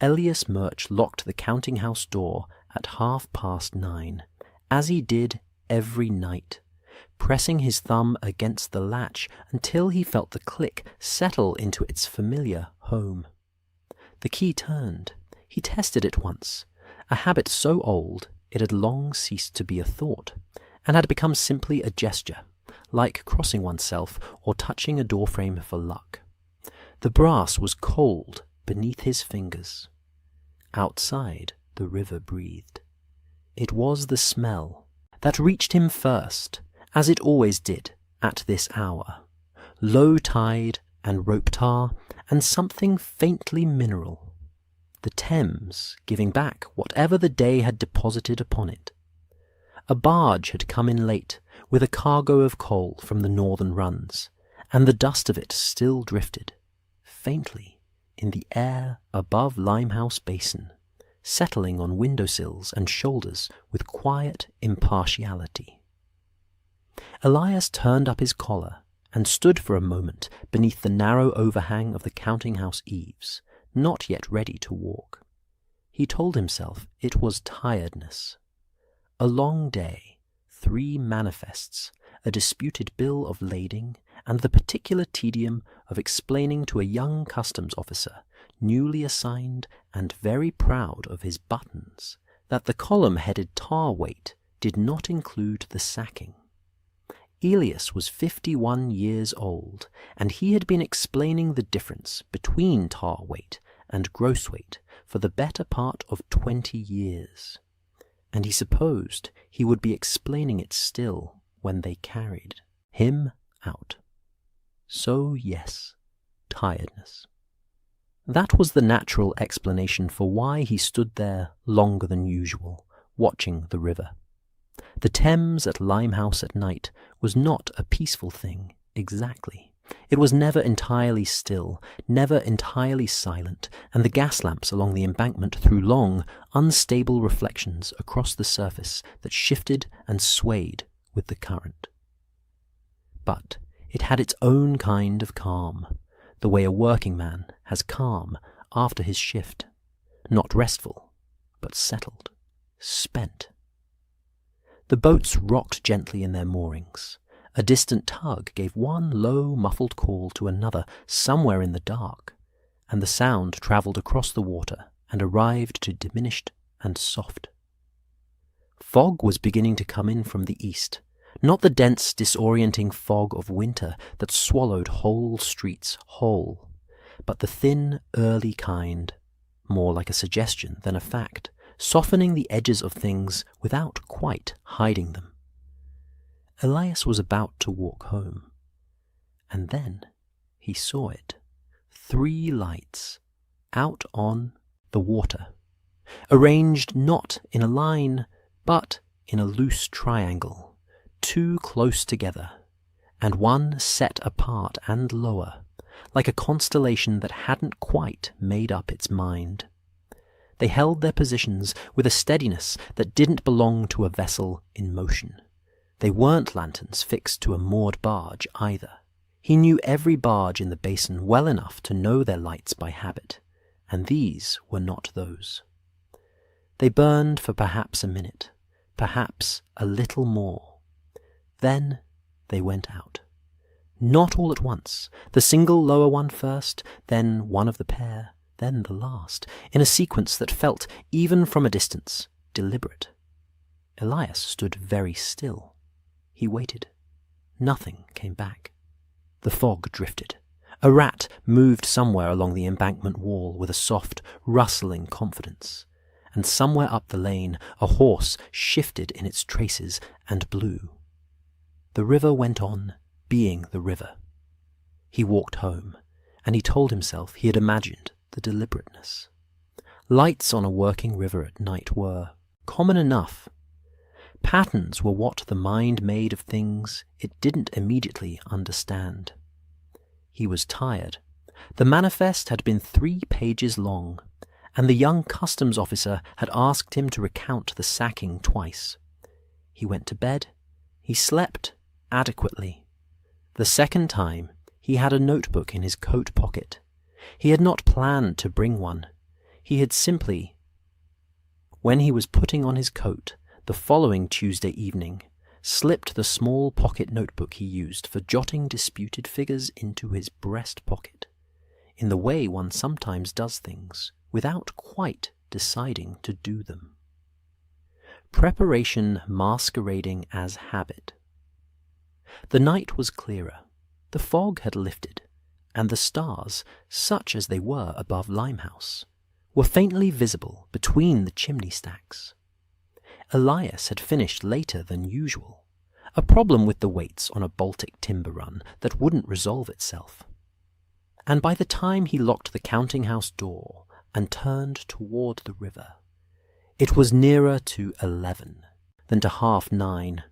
Elias Murch locked the counting-house door at 9:30, as he did every night, pressing his thumb against the latch until he felt the click settle into its familiar home. The key turned. He tested it once, a habit so old it had long ceased to be a thought, and had become simply a gesture, like crossing oneself or touching a doorframe for luck. The brass was cold beneath his fingers. Outside, the river breathed. It was the smell that reached him first, as it always did at this hour. Low tide and rope tar and something faintly mineral. The Thames giving back whatever the day had deposited upon it. A barge had come in late with a cargo of coal from the northern runs, and the dust of it still drifted, faintly, in the air above Limehouse Basin, settling on windowsills and shoulders with quiet impartiality. Elias turned up his collar and stood for a moment beneath the narrow overhang of the counting-house eaves, not yet ready to walk. He told himself it was tiredness. A long day, 3 manifests, a disputed bill of lading, and the particular tedium of explaining to a young customs officer, newly assigned and very proud of his buttons, that the column-headed tar weight did not include the sacking. Elias was 51 years old, and he had been explaining the difference between tar weight and gross weight for the better part of 20 years, and he supposed he would be explaining it still when they carried him out. So yes, tiredness. That was the natural explanation for why he stood there longer than usual, watching the river. The Thames at Limehouse at night was not a peaceful thing, exactly. It was never entirely still, never entirely silent, and the gas lamps along the embankment threw long, unstable reflections across the surface that shifted and swayed with the current. But it had its own kind of calm, the way a working man has calm after his shift, not restful, but settled, spent. The boats rocked gently in their moorings. A distant tug gave one low, muffled call to another somewhere in the dark, and the sound travelled across the water and arrived to diminished and soft. Fog was beginning to come in from the east, not the dense, disorienting fog of winter that swallowed whole streets whole, but the thin, early kind, more like a suggestion than a fact, softening the edges of things without quite hiding them. Elias was about to walk home, and then he saw it. 3 lights out on the water, arranged not in a line, but in a loose triangle, 2 close together, and one set apart and lower, like a constellation that hadn't quite made up its mind. They held their positions with a steadiness that didn't belong to a vessel in motion. They weren't lanterns fixed to a moored barge either. He knew every barge in the basin well enough to know their lights by habit, and these were not those. They burned for perhaps a minute, perhaps a little more. Then they went out. Not all at once, the single lower one first, then one of the pair, then the last, in a sequence that felt, even from a distance, deliberate. Elias stood very still. He waited. Nothing came back. The fog drifted. A rat moved somewhere along the embankment wall with a soft, rustling confidence, and somewhere up the lane a horse shifted in its traces and blew. The river went on, being the river. He walked home, and he told himself he had imagined the deliberateness. Lights on a working river at night were common enough. Patterns were what the mind made of things it didn't immediately understand. He was tired. The manifest had been 3 pages long, and the young customs officer had asked him to recount the sacking twice. He went to bed. He slept adequately. The second time, he had a notebook in his coat pocket. He had not planned to bring one. He had simply, when he was putting on his coat the following Tuesday evening, slipped the small pocket notebook he used for jotting disputed figures into his breast pocket, in the way one sometimes does things without quite deciding to do them. Preparation masquerading as habit. The night was clearer, the fog had lifted, and the stars, such as they were above Limehouse, were faintly visible between the chimney stacks. Elias had finished later than usual, a problem with the weights on a Baltic timber run that wouldn't resolve itself. And by the time he locked the counting-house door and turned toward the river, it was nearer to 11 than to 9:30.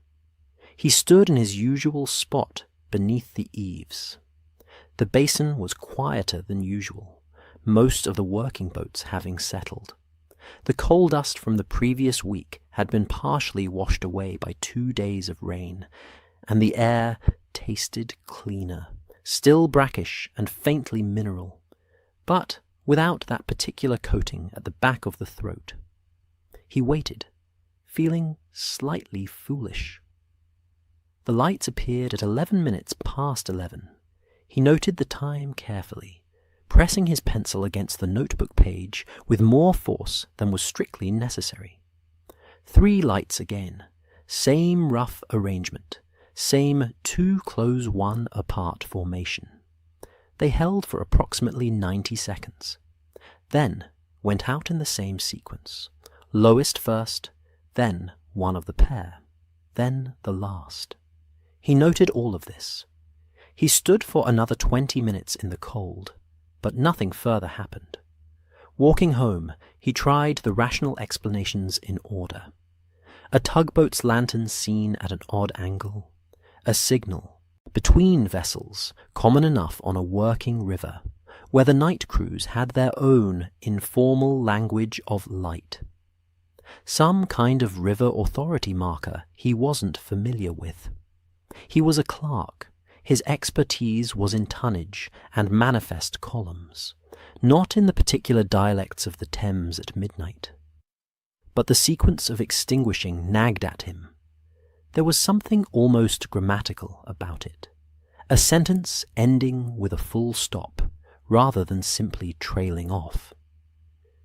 He stood in his usual spot beneath the eaves. The basin was quieter than usual, most of the working boats having settled. The coal dust from the previous week had been partially washed away by 2 days of rain, and the air tasted cleaner, still brackish and faintly mineral, but without that particular coating at the back of the throat. He waited, feeling slightly foolish. The lights appeared at 11 minutes past 11. He noted the time carefully, pressing his pencil against the notebook page with more force than was strictly necessary. 3 lights again, same rough arrangement, same 2 close 1 apart formation. They held for approximately 90 seconds, then went out in the same sequence, lowest first, then one of the pair, then the last. He noted all of this. He stood for another 20 minutes in the cold, but nothing further happened. Walking home, he tried the rational explanations in order. A tugboat's lantern seen at an odd angle, a signal, between vessels, common enough on a working river, where the night crews had their own informal language of light. Some kind of river authority marker he wasn't familiar with. He was a clerk. His expertise was in tonnage and manifest columns, not in the particular dialects of the Thames at midnight. But the sequence of extinguishing nagged at him. There was something almost grammatical about it, a sentence ending with a full stop, rather than simply trailing off.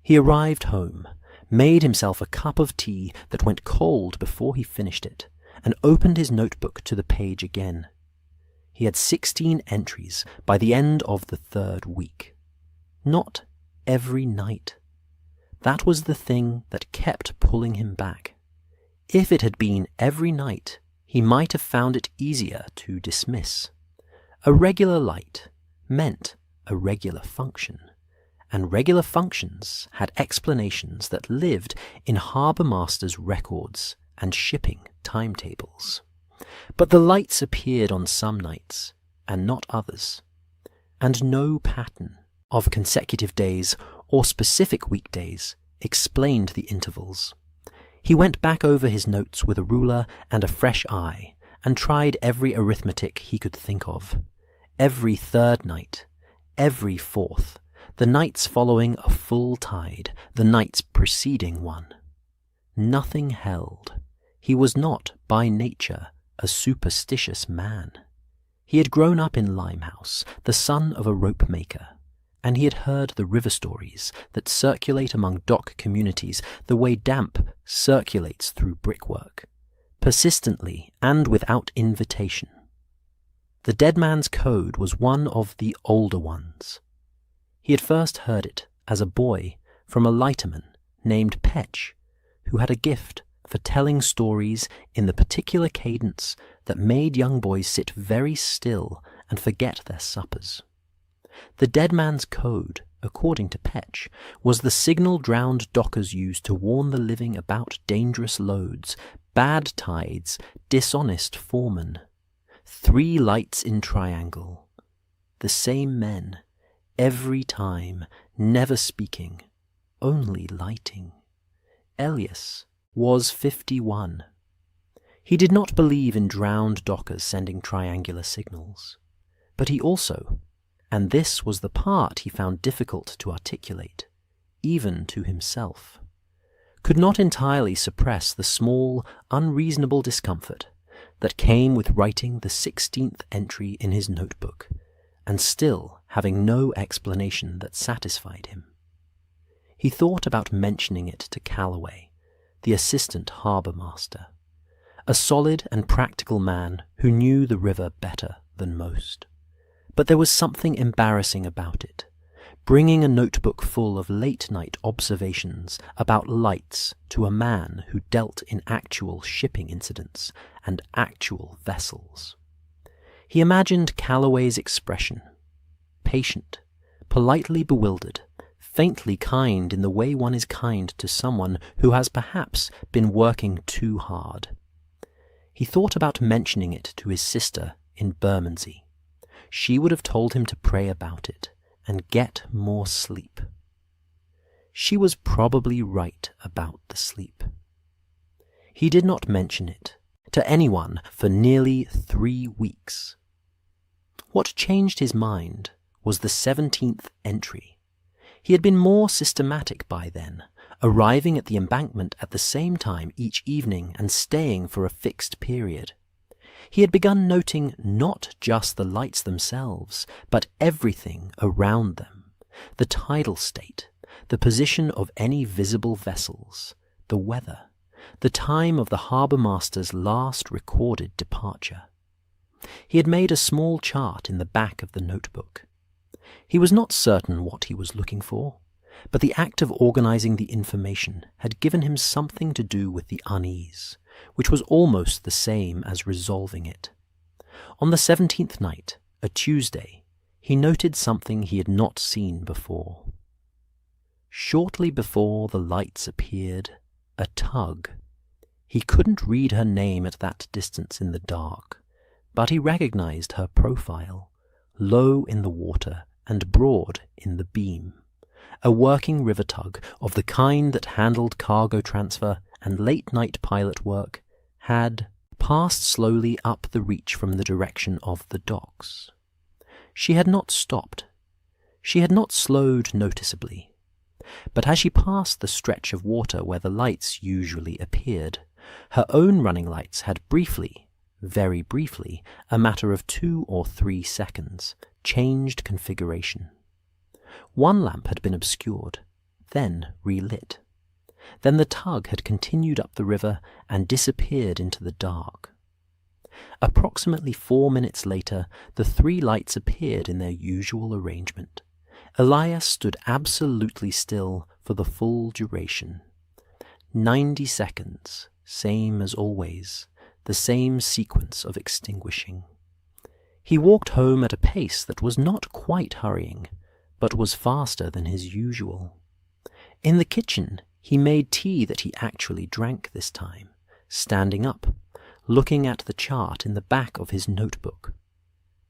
He arrived home, made himself a cup of tea that went cold before he finished it, and opened his notebook to the page again. He had 16 entries by the end of the 3rd week. Not every night. That was the thing that kept pulling him back. If it had been every night, he might have found it easier to dismiss. A regular light meant a regular function, and regular functions had explanations that lived in harbour masters' records and shipping timetables. But the lights appeared on some nights, and not others, and no pattern of consecutive days or specific weekdays explained the intervals. He went back over his notes with a ruler and a fresh eye, and tried every arithmetic he could think of. Every 3rd night, every 4th, the nights following a full tide, the nights preceding one. Nothing held. He was not, by nature, a superstitious man. He had grown up in Limehouse, the son of a rope maker, and he had heard the river stories that circulate among dock communities the way damp circulates through brickwork, persistently and without invitation. The Dead Man's Code was one of the older ones. He had first heard it, as a boy, from a lighterman named Petch, who had a gift for telling stories in the particular cadence that made young boys sit very still and forget their suppers. The Dead Man's Code, according to Petch, was the signal drowned dockers used to warn the living about dangerous loads, bad tides, dishonest foremen. 3 lights in triangle. The same men, every time, never speaking, only lighting. Elias was 51. He did not believe in drowned dockers sending triangular signals, but he also, and this was the part he found difficult to articulate, even to himself, could not entirely suppress the small, unreasonable discomfort that came with writing the 16th entry in his notebook, and still having no explanation that satisfied him. He thought about mentioning it to Calloway, the assistant harbour master, a solid and practical man who knew the river better than most. But there was something embarrassing about it, bringing a notebook full of late-night observations about lights to a man who dealt in actual shipping incidents and actual vessels. He imagined Calloway's expression, patient, politely bewildered, faintly kind in the way one is kind to someone who has perhaps been working too hard. He thought about mentioning it to his sister in Bermondsey. She would have told him to pray about it and get more sleep. She was probably right about the sleep. He did not mention it to anyone for nearly 3 weeks. What changed his mind was the 17th entry. He had been more systematic by then, arriving at the embankment at the same time each evening and staying for a fixed period. He had begun noting not just the lights themselves, but everything around them, the tidal state, the position of any visible vessels, the weather, the time of the harbour master's last recorded departure. He had made a small chart in the back of the notebook. He was not certain what he was looking for, but the act of organising the information had given him something to do with the unease, which was almost the same as resolving it. On the 17th night, a Tuesday, he noted something he had not seen before. Shortly before the lights appeared, a tug. He couldn't read her name at that distance in the dark, but he recognised her profile, low in the water and broad in the beam. A working river tug of the kind that handled cargo transfer and late-night pilot work had passed slowly up the reach from the direction of the docks. She had not stopped. She had not slowed noticeably. But as she passed the stretch of water where the lights usually appeared, her own running lights had briefly, very briefly, a matter of 2 or 3 seconds, changed configuration. One lamp had been obscured, then relit. Then the tug had continued up the river and disappeared into the dark. Approximately 4 minutes later, the 3 lights appeared in their usual arrangement. Elias stood absolutely still for the full duration. 90 seconds, same as always, the same sequence of extinguishing. He walked home at a pace that was not quite hurrying, but was faster than his usual. In the kitchen, he made tea that he actually drank this time, standing up, looking at the chart in the back of his notebook.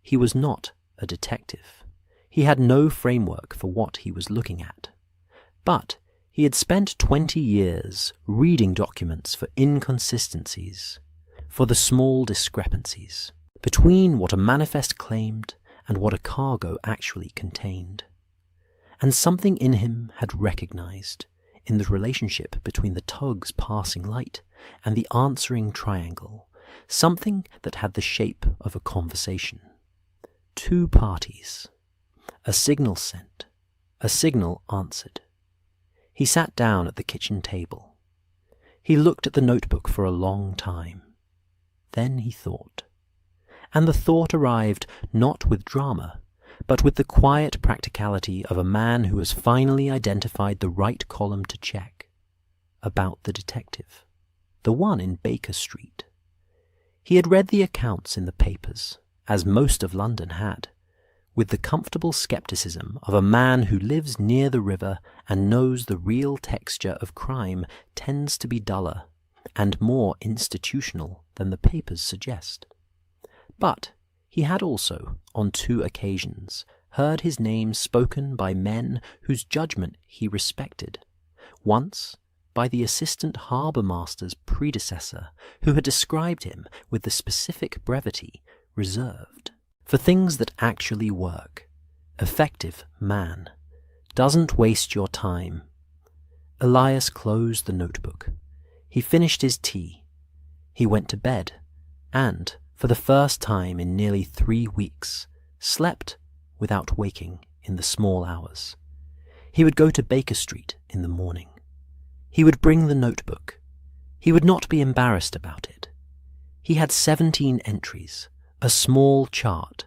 He was not a detective. He had no framework for what he was looking at. But he had spent 20 years reading documents for inconsistencies, for the small discrepancies between what a manifest claimed and what a cargo actually contained. And something in him had recognized, in the relationship between the tug's passing light and the answering triangle, something that had the shape of a conversation. 2 parties. A signal sent. A signal answered. He sat down at the kitchen table. He looked at the notebook for a long time. Then he thought. And the thought arrived not with drama, but with the quiet practicality of a man who has finally identified the right column to check. About the detective. The one in Baker Street. He had read the accounts in the papers, as most of London had, with the comfortable scepticism of a man who lives near the river and knows the real texture of crime tends to be duller and more institutional than the papers suggest. But he had also, on 2 occasions, heard his name spoken by men whose judgment he respected. Once, by the assistant harbour master's predecessor, who had described him with the specific brevity reserved for things that actually work. Effective man. Doesn't waste your time. Elias closed the notebook. He finished his tea. He went to bed, and, for the first time in nearly 3 weeks, slept without waking in the small hours. He would go to Baker Street in the morning. He would bring the notebook. He would not be embarrassed about it. He had 17 entries, a small chart,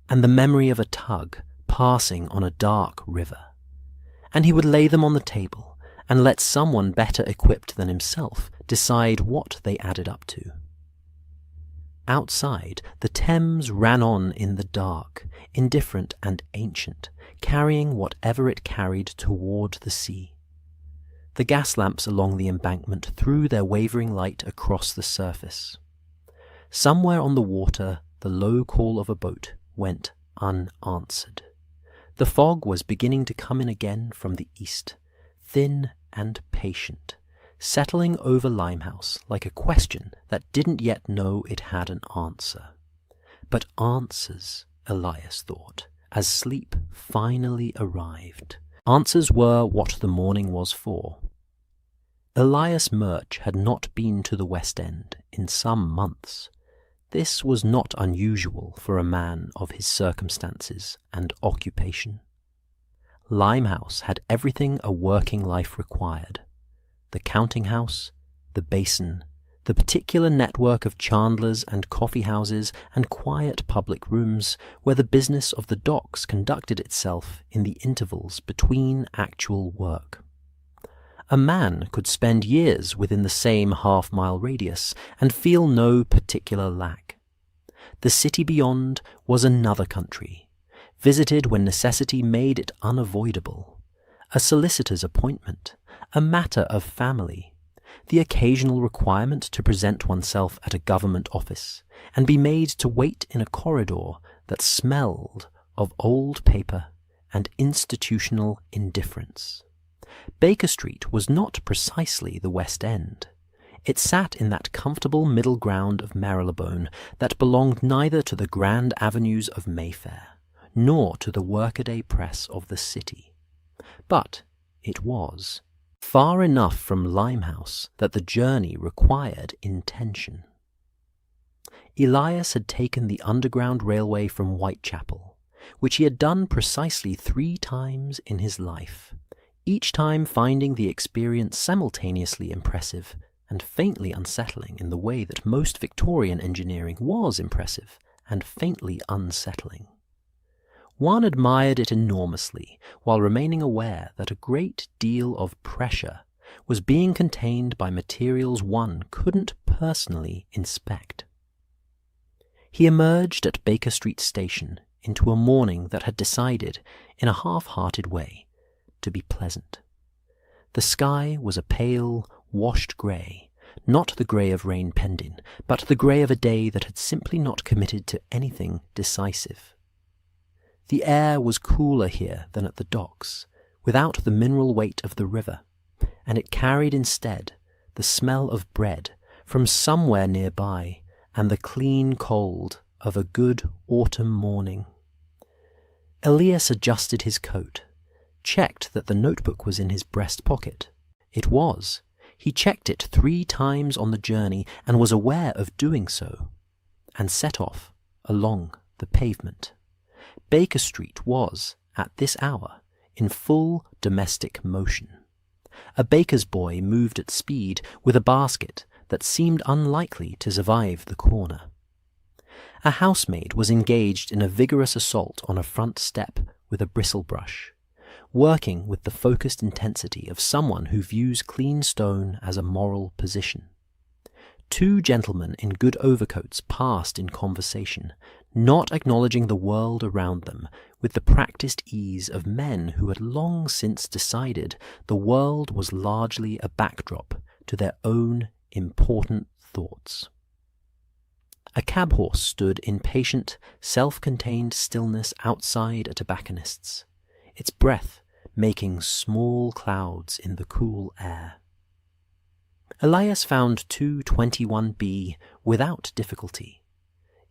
and the memory of a tug passing on a dark river. And he would lay them on the table and let someone better equipped than himself decide what they added up to. Outside, the Thames ran on in the dark, indifferent and ancient, carrying whatever it carried toward the sea. The gas lamps along the embankment threw their wavering light across the surface. Somewhere on the water, the low call of a boat went unanswered. The fog was beginning to come in again from the east, thin and patient, settling over Limehouse like a question that didn't yet know it had an answer. But answers, Elias thought, as sleep finally arrived. Answers were what the morning was for. Elias Murch had not been to the West End in some months. This was not unusual for a man of his circumstances and occupation. Limehouse had everything a working life required: the counting house, the basin, the particular network of chandlers and coffee houses and quiet public rooms where the business of the docks conducted itself in the intervals between actual work. A man could spend years within the same half-mile radius and feel no particular lack. The city beyond was another country, visited when necessity made it unavoidable, a solicitor's appointment, a matter of family, the occasional requirement to present oneself at a government office and be made to wait in a corridor that smelled of old paper and institutional indifference. Baker Street was not precisely the West End. It sat in that comfortable middle ground of Marylebone that belonged neither to the grand avenues of Mayfair nor to the workaday press of the city. But it was far enough from Limehouse that the journey required intention. Elias had taken the Underground Railway from Whitechapel, which he had done precisely 3 times in his life, each time finding the experience simultaneously impressive and faintly unsettling in the way that most Victorian engineering was impressive and faintly unsettling. One admired it enormously while remaining aware that a great deal of pressure was being contained by materials one couldn't personally inspect. He emerged at Baker Street Station into a morning that had decided, in a half-hearted way, to be pleasant. The sky was a pale, washed grey, not the grey of rain pending, but the grey of a day that had simply not committed to anything decisive. The air was cooler here than at the docks, without the mineral weight of the river, and it carried instead the smell of bread from somewhere nearby and the clean cold of a good autumn morning. Elias adjusted his coat, checked that the notebook was in his breast pocket. It was. He checked it 3 times on the journey and was aware of doing so, and set off along the pavement. Baker Street was, at this hour, in full domestic motion. A baker's boy moved at speed with a basket that seemed unlikely to survive the corner. A housemaid was engaged in a vigorous assault on a front step with a bristle brush, working with the focused intensity of someone who views clean stone as a moral position. 2 gentlemen in good overcoats passed in conversation, not acknowledging the world around them with the practiced ease of men who had long since decided the world was largely a backdrop to their own important thoughts. A cab horse stood in patient, self-contained stillness outside a tobacconist's, its breath making small clouds in the cool air. Elias found 221B without difficulty.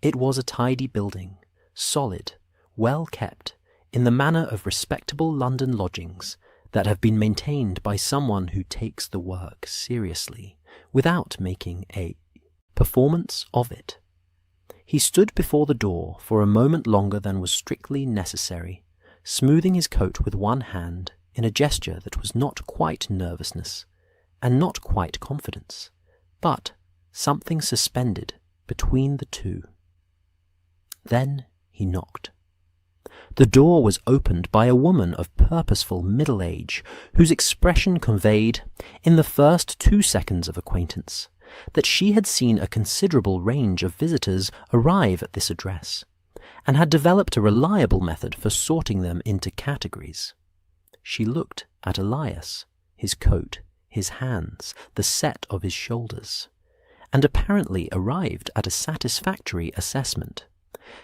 It was a tidy building, solid, well kept, in the manner of respectable London lodgings, that have been maintained by someone who takes the work seriously without making a performance of it. He stood before the door for a moment longer than was strictly necessary, smoothing his coat with one hand in a gesture that was not quite nervousness and not quite confidence, but something suspended between the two. Then he knocked. The door was opened by a woman of purposeful middle age, whose expression conveyed, in the first 2 seconds of acquaintance, that she had seen a considerable range of visitors arrive at this address, and had developed a reliable method for sorting them into categories. She looked at Elias, his coat, his hands, the set of his shoulders, and apparently arrived at a satisfactory assessment,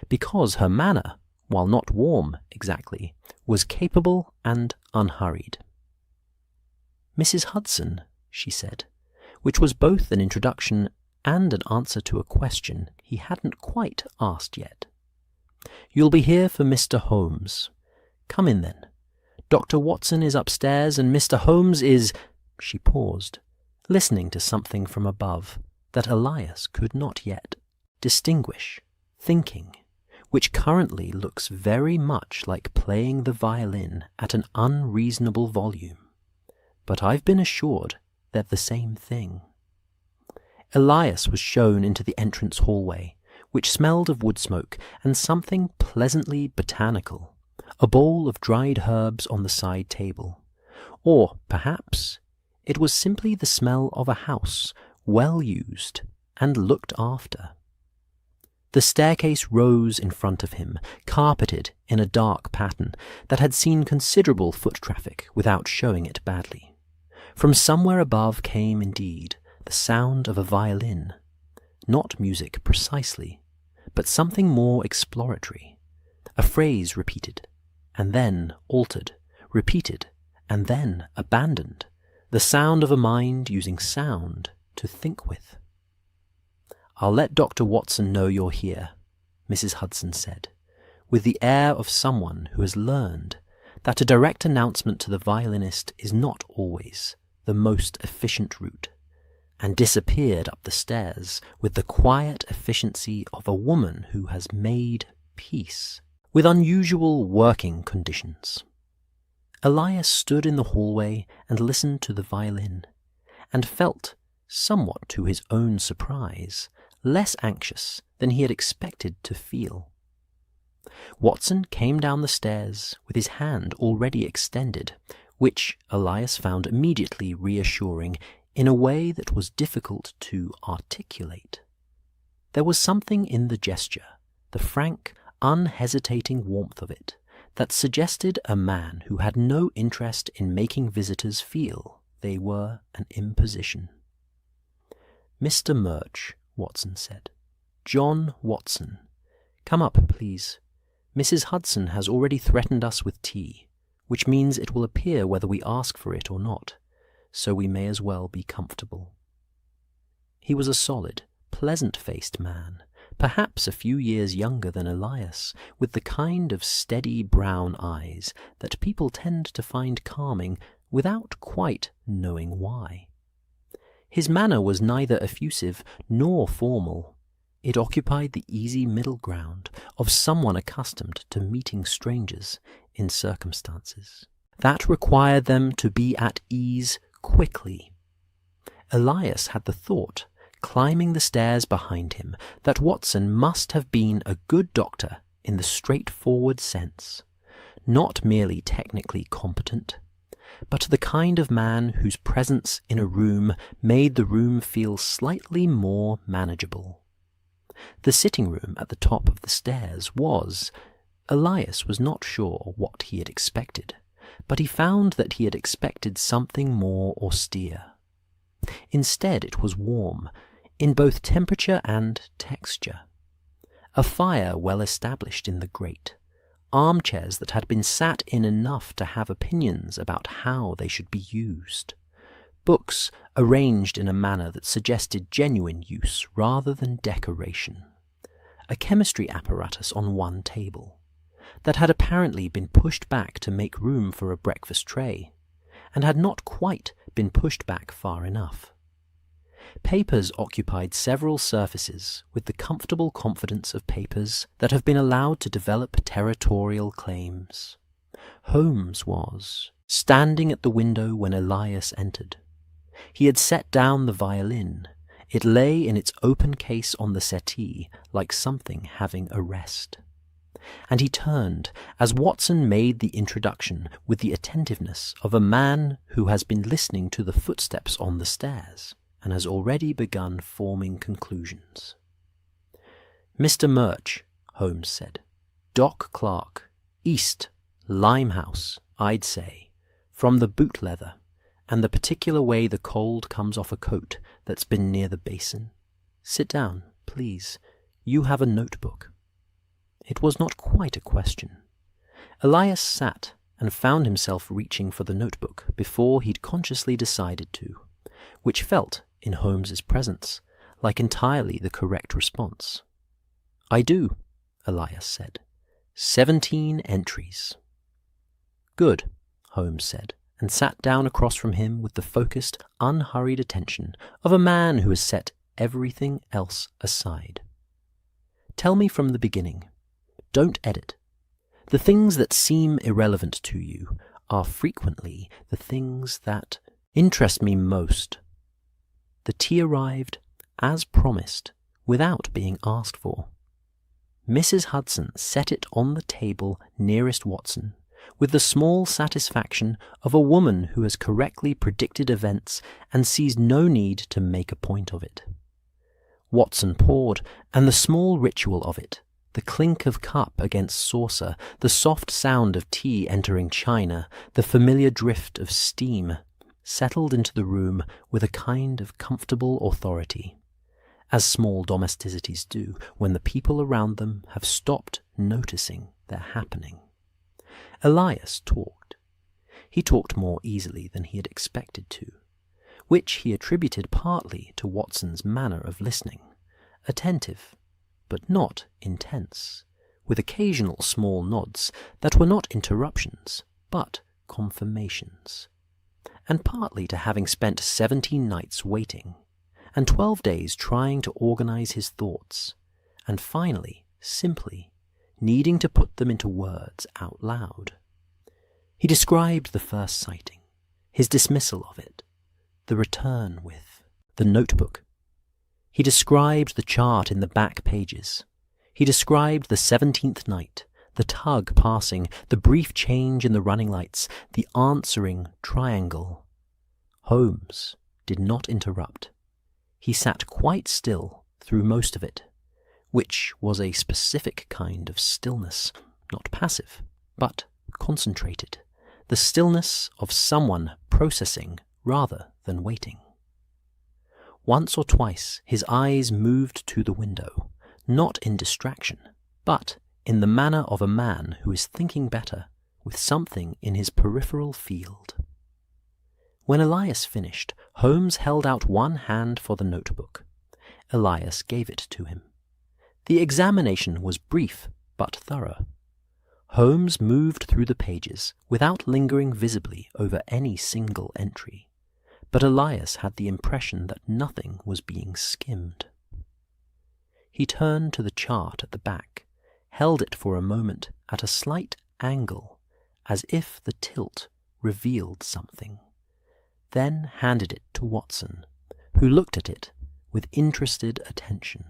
because her manner, while not warm exactly, was capable and unhurried. "Mrs. Hudson," she said, which was both an introduction and an answer to a question he hadn't quite asked yet. "You'll be here for Mr. Holmes. Come in then. Dr. Watson is upstairs, and Mr. Holmes is—" She paused, listening to something from above that Elias could not yet distinguish, thinking, which currently looks very much like playing the violin at an unreasonable volume. But I've been assured they're the same thing. Elias was shown into the entrance hallway, which smelled of wood smoke and something pleasantly botanical, a bowl of dried herbs on the side table. Or, perhaps, it was simply the smell of a house well used and looked after. The staircase rose in front of him, carpeted in a dark pattern that had seen considerable foot traffic without showing it badly. From somewhere above came, indeed, the sound of a violin, not music precisely, but something more exploratory, a phrase repeated, and then altered, repeated, and then abandoned, the sound of a mind using sound to think with. "I'll let Dr. Watson know you're here," Mrs. Hudson said, with the air of someone who has learned that a direct announcement to the violinist is not always the most efficient route, and disappeared up the stairs with the quiet efficiency of a woman who has made peace with unusual working conditions. Elias stood in the hallway and listened to the violin, and felt, somewhat to his own surprise, less anxious than he had expected to feel. Watson came down the stairs with his hand already extended, which Elias found immediately reassuring in a way that was difficult to articulate. There was something in the gesture, the frank, unhesitating warmth of it, that suggested a man who had no interest in making visitors feel they were an imposition. "Mr. Murch," Watson said. "John Watson. Come up, please. Mrs. Hudson has already threatened us with tea, which means it will appear whether we ask for it or not, so we may as well be comfortable." He was a solid, pleasant-faced man, perhaps a few years younger than Elias, with the kind of steady brown eyes that people tend to find calming without quite knowing why. His manner was neither effusive nor formal. It occupied the easy middle ground of someone accustomed to meeting strangers in circumstances that required them to be at ease quickly. Elias had the thought, climbing the stairs behind him, that Watson must have been a good doctor in the straightforward sense, not merely technically competent, but the kind of man whose presence in a room made the room feel slightly more manageable. The sitting room at the top of the stairs was, Elias was not sure what he had expected, but he found that he had expected something more austere. Instead, it was warm, in both temperature and texture. A fire well established in the grate, armchairs that had been sat in enough to have opinions about how they should be used, books arranged in a manner that suggested genuine use rather than decoration, a chemistry apparatus on one table, that had apparently been pushed back to make room for a breakfast tray, and had not quite been pushed back far enough. Papers occupied several surfaces with the comfortable confidence of papers that have been allowed to develop territorial claims. Holmes was standing at the window when Elias entered. He had set down the violin. It lay in its open case on the settee like something having a rest. And he turned as Watson made the introduction with the attentiveness of a man who has been listening to the footsteps on the stairs and has already begun forming conclusions. "Mr. Murch," Holmes said. "Dock clerk. East. Limehouse, I'd say, from the boot leather, and the particular way the cold comes off a coat that's been near the basin. Sit down, please. You have a notebook." It was not quite a question. Elias sat and found himself reaching for the notebook before he'd consciously decided to, which felt, in Holmes's presence, like entirely the correct response. "I do," Elias said. 17 entries. "Good," Holmes said, and sat down across from him with the focused, unhurried attention of a man who has set everything else aside. "Tell me from the beginning. Don't edit. The things that seem irrelevant to you are frequently the things that interest me most." The tea arrived, as promised, without being asked for. Mrs. Hudson set it on the table nearest Watson, with the small satisfaction of a woman who has correctly predicted events and sees no need to make a point of it. Watson poured, and the small ritual of it, the clink of cup against saucer, the soft sound of tea entering china, the familiar drift of steam, settled into the room with a kind of comfortable authority, as small domesticities do when the people around them have stopped noticing their happening. Elias talked. He talked more easily than he had expected to, which he attributed partly to Watson's manner of listening, attentive, but not intense, with occasional small nods that were not interruptions, but confirmations, and partly to having spent 17 nights waiting, and 12 days trying to organize his thoughts, and finally, simply, needing to put them into words out loud. He described the first sighting, his dismissal of it, the return with the notebook. He described the chart in the back pages. He described the 17th night, the tug passing, the brief change in the running lights, the answering triangle. Holmes did not interrupt. He sat quite still through most of it, which was a specific kind of stillness, not passive, but concentrated, the stillness of someone processing rather than waiting. Once or twice his eyes moved to the window, not in distraction, but in the manner of a man who is thinking better with something in his peripheral field. When Elias finished, Holmes held out one hand for the notebook. Elias gave it to him. The examination was brief but thorough. Holmes moved through the pages without lingering visibly over any single entry, but Elias had the impression that nothing was being skimmed. He turned to the chart at the back, held it for a moment at a slight angle, as if the tilt revealed something, then handed it to Watson, who looked at it with interested attention.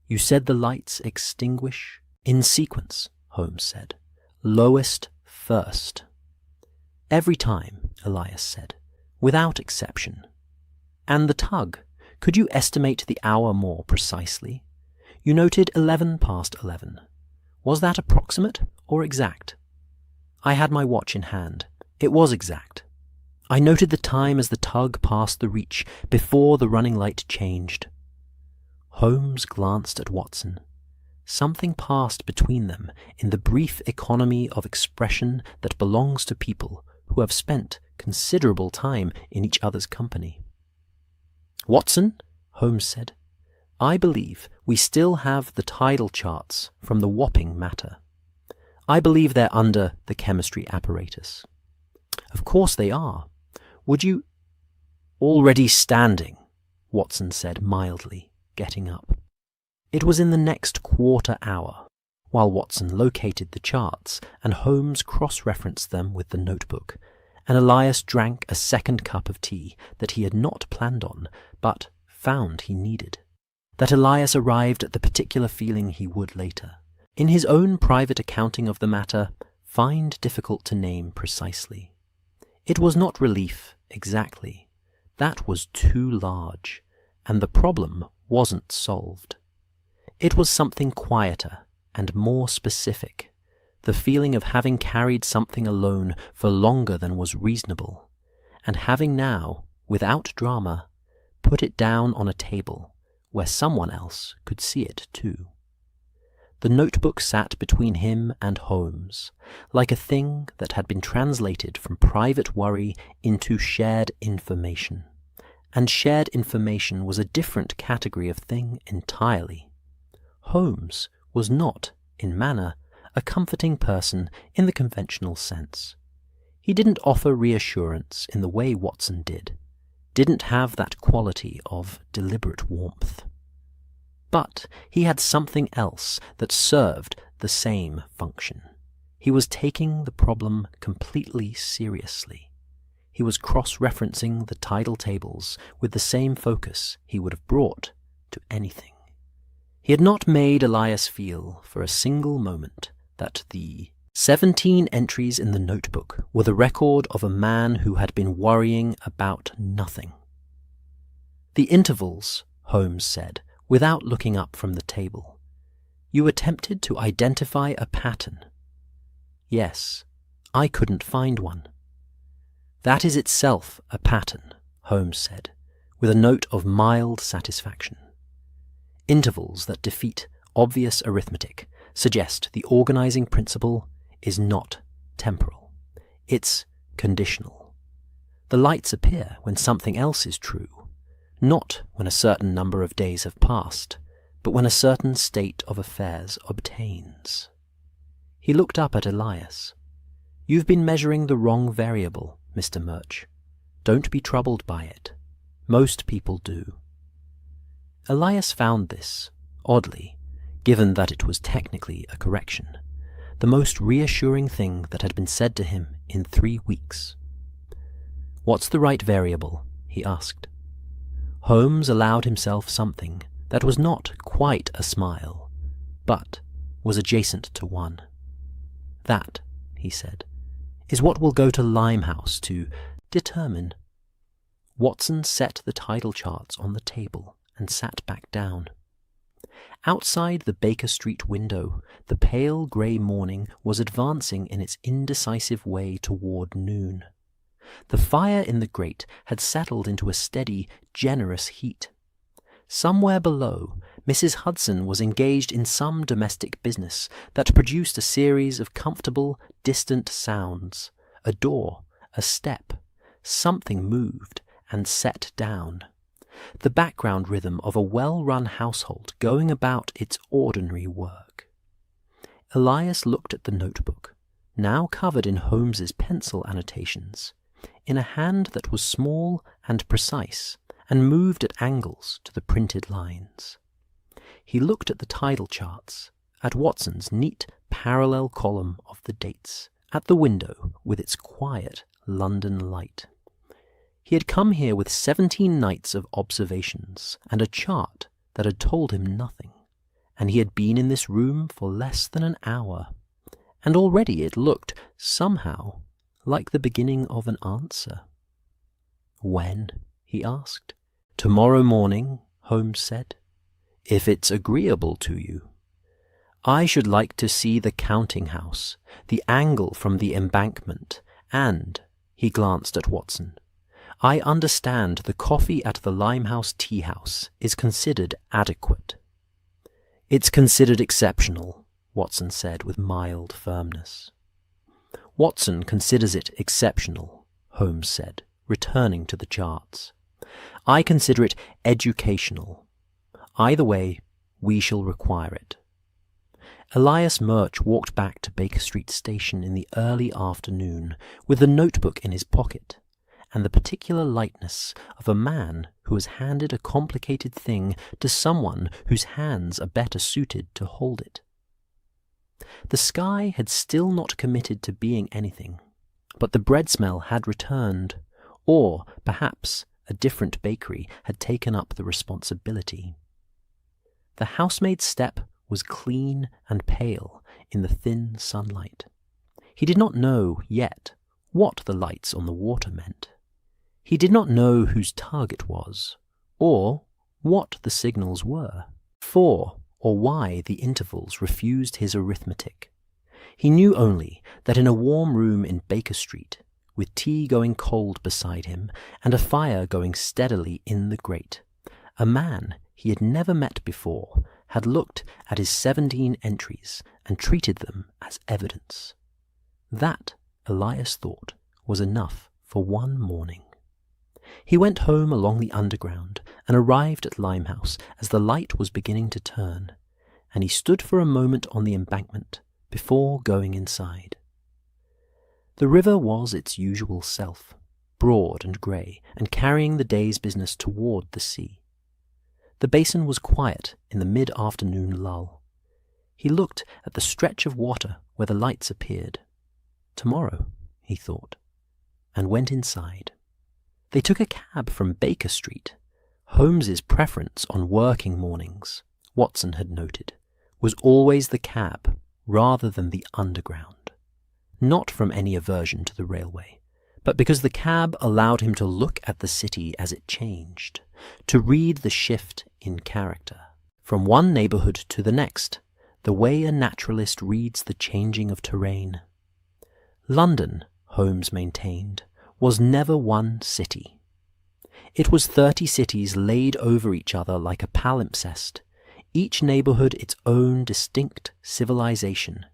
"You said the lights extinguish in sequence," Holmes said. "Lowest first." "Every time," Elias said, "without exception." "And the tug, could you estimate the hour more precisely? You noted 11 past 11. Was that approximate or exact?" "I had my watch in hand. It was exact. I noted the time as the tug passed the reach before the running light changed." Holmes glanced at Watson. Something passed between them in the brief economy of expression that belongs to people who have spent considerable time in each other's company. "Watson," Holmes said, "I believe we still have the tidal charts from the Wapping matter. I believe they're under the chemistry apparatus." "Of course they are," Would you— "Already standing," Watson said mildly, getting up. It was in the next quarter hour, while Watson located the charts and Holmes cross-referenced them with the notebook, and Elias drank a second cup of tea that he had not planned on, but found he needed, that Elias arrived at the particular feeling he would later, in his own private accounting of the matter, find difficult to name precisely. It was not relief, exactly. That was too large, and the problem wasn't solved. It was something quieter and more specific, the feeling of having carried something alone for longer than was reasonable, and having now, without drama, put it down on a table where someone else could see it too. The notebook sat between him and Holmes, like a thing that had been translated from private worry into shared information. And shared information was a different category of thing entirely. Holmes was not, in manner, a comforting person in the conventional sense. He didn't offer reassurance in the way Watson didn't have that quality of deliberate warmth. But he had something else that served the same function. He was taking the problem completely seriously. He was cross-referencing the tidal tables with the same focus he would have brought to anything. He had not made Elias feel for a single moment that the 17 entries in the notebook were the record of a man who had been worrying about nothing. "The intervals," Holmes said, without looking up from the table. "You attempted to identify a pattern." "Yes, I couldn't find one." "That is itself a pattern," Holmes said, with a note of mild satisfaction. "Intervals that defeat obvious arithmetic suggest the organizing principle is not temporal. It's conditional. The lights appear when something else is true, not when a certain number of days have passed, but when a certain state of affairs obtains." He looked up at Elias. "You've been measuring the wrong variable, Mr. Murch. Don't be troubled by it. Most people do." Elias found this, oddly, given that it was technically a correction, the most reassuring thing that had been said to him in 3 weeks. "What's the right variable?" he asked. Holmes allowed himself something that was not quite a smile, but was adjacent to one. "That," he said, "is what will go to Limehouse to determine." Watson set the tidal charts on the table and sat back down. Outside the Baker Street window, the pale grey morning was advancing in its indecisive way toward noon. The fire in the grate had settled into a steady, generous heat. Somewhere below, Mrs. Hudson was engaged in some domestic business that produced a series of comfortable, distant sounds. A door, a step, something moved and set down. The background rhythm of a well-run household going about its ordinary work. Elias looked at the notebook, now covered in Holmes's pencil annotations, in a hand that was small and precise, and moved at angles to the printed lines. He looked at the tidal charts, at Watson's neat parallel column of the dates, at the window with its quiet London light. He had come here with 17 nights of observations and a chart that had told him nothing, and he had been in this room for less than an hour, and already it looked, somehow, like the beginning of an answer. "When?" he asked. "Tomorrow morning," Holmes said, "if it's agreeable to you. I should like to see the counting house, the angle from the embankment, and," he glanced at Watson, "I understand the coffee at the Limehouse tea house is considered adequate." "It's considered exceptional," Watson said with mild firmness. "Watson considers it exceptional," Holmes said, returning to the charts. "I consider it educational. Either way, we shall require it." Elias Murch walked back to Baker Street Station in the early afternoon with the notebook in his pocket, and the particular lightness of a man who has handed a complicated thing to someone whose hands are better suited to hold it. The sky had still not committed to being anything, but the bread smell had returned, or perhaps a different bakery had taken up the responsibility. The housemaid's step was clean and pale in the thin sunlight. He did not know yet what the lights on the water meant. He did not know whose tug it was, or what the signals were, for or why the intervals refused his arithmetic. He knew only that in a warm room in Baker Street, with tea going cold beside him and a fire going steadily in the grate, a man he had never met before had looked at his 17 entries and treated them as evidence. That, Elias thought, was enough for one morning. He went home along the Underground and arrived at Limehouse as the light was beginning to turn, and he stood for a moment on the embankment before going inside. The river was its usual self, broad and grey, and carrying the day's business toward the sea. The basin was quiet in the mid-afternoon lull. He looked at the stretch of water where the lights appeared. Tomorrow, he thought, and went inside. They took a cab from Baker Street. Holmes's preference on working mornings, Watson had noted, was always the cab rather than the Underground. Not from any aversion to the railway, but because the cab allowed him to look at the city as it changed, to read the shift in character. From one neighbourhood to the next, the way a naturalist reads the changing of terrain. London, Holmes maintained, was never one city. It was 30 cities laid over each other like a palimpsest, each neighbourhood its own distinct civilization,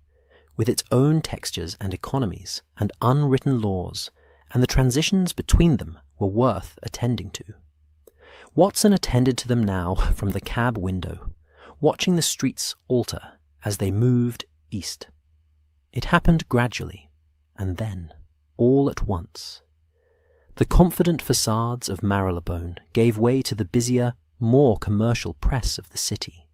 with its own textures and economies and unwritten laws, and the transitions between them were worth attending to. Watson attended to them now from the cab window, watching the streets alter as they moved east. It happened gradually, and then, all at once. The confident facades of Marylebone gave way to the busier, more commercial press of the city,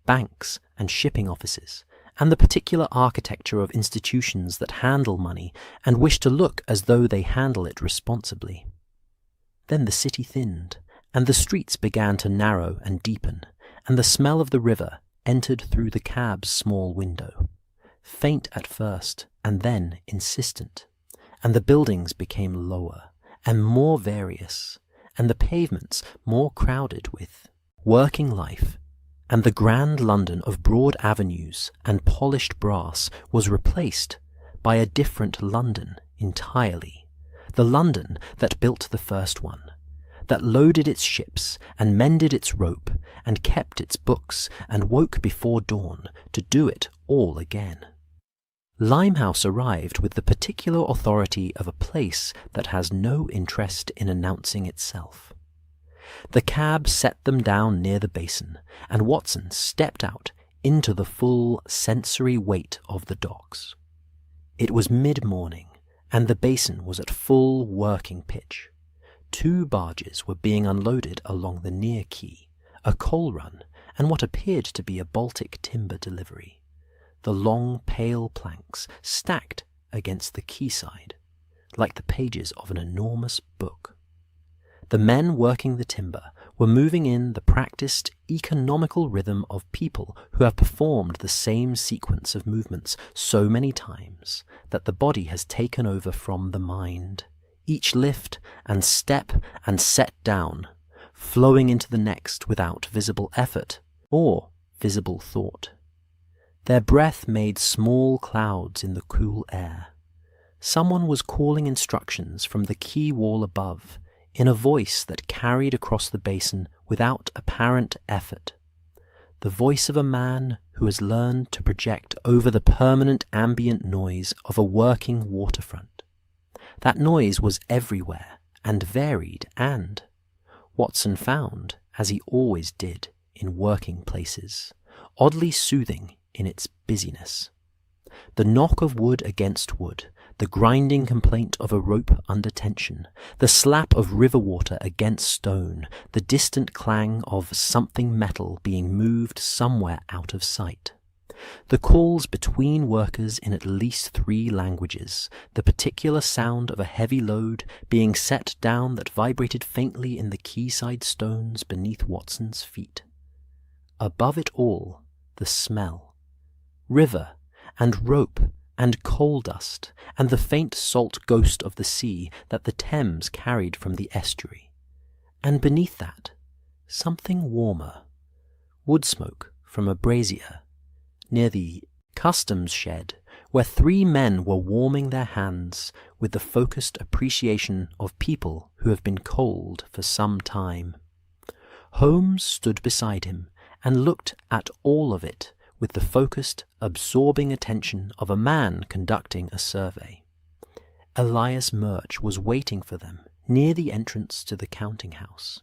banks and shipping offices, and the particular architecture of institutions that handle money and wish to look as though they handle it responsibly. Then the city thinned, and the streets began to narrow and deepen, and the smell of the river entered through the cab's small window, faint at first and then insistent, and the buildings became lower and more various, and the pavements more crowded with working life, and the grand London of broad avenues and polished brass was replaced by a different London entirely, the London that built the first one, that loaded its ships and mended its rope and kept its books and woke before dawn to do it all again. Limehouse arrived with the particular authority of a place that has no interest in announcing itself. The cab set them down near the basin, and Watson stepped out into the full sensory weight of the docks. It was mid-morning, and the basin was at full working pitch. 2 barges were being unloaded along the near quay, a coal run, and what appeared to be a Baltic timber delivery. The long, pale planks stacked against the quayside, like the pages of an enormous book. The men working the timber were moving in the practiced, economical rhythm of people who have performed the same sequence of movements so many times that the body has taken over from the mind, each lift and step and set down, flowing into the next without visible effort or visible thought. Their breath made small clouds in the cool air. Someone was calling instructions from the quay wall above, in a voice that carried across the basin without apparent effort. The voice of a man who has learned to project over the permanent ambient noise of a working waterfront. That noise was everywhere and varied and, Watson found, as he always did in working places, oddly soothing in its busyness. The knock of wood against wood, the grinding complaint of a rope under tension, the slap of river water against stone, the distant clang of something metal being moved somewhere out of sight. The calls between workers in at least 3 languages, the particular sound of a heavy load being set down that vibrated faintly in the quayside stones beneath Watson's feet. Above it all, the smell. River, and rope, and coal dust, and the faint salt ghost of the sea that the Thames carried from the estuary. And beneath that, something warmer. Wood smoke from a brazier, near the customs shed, where 3 men were warming their hands with the focused appreciation of people who have been cold for some time. Holmes stood beside him and looked at all of it with the focused, absorbing attention of a man conducting a survey. Elias Murch was waiting for them near the entrance to the counting-house,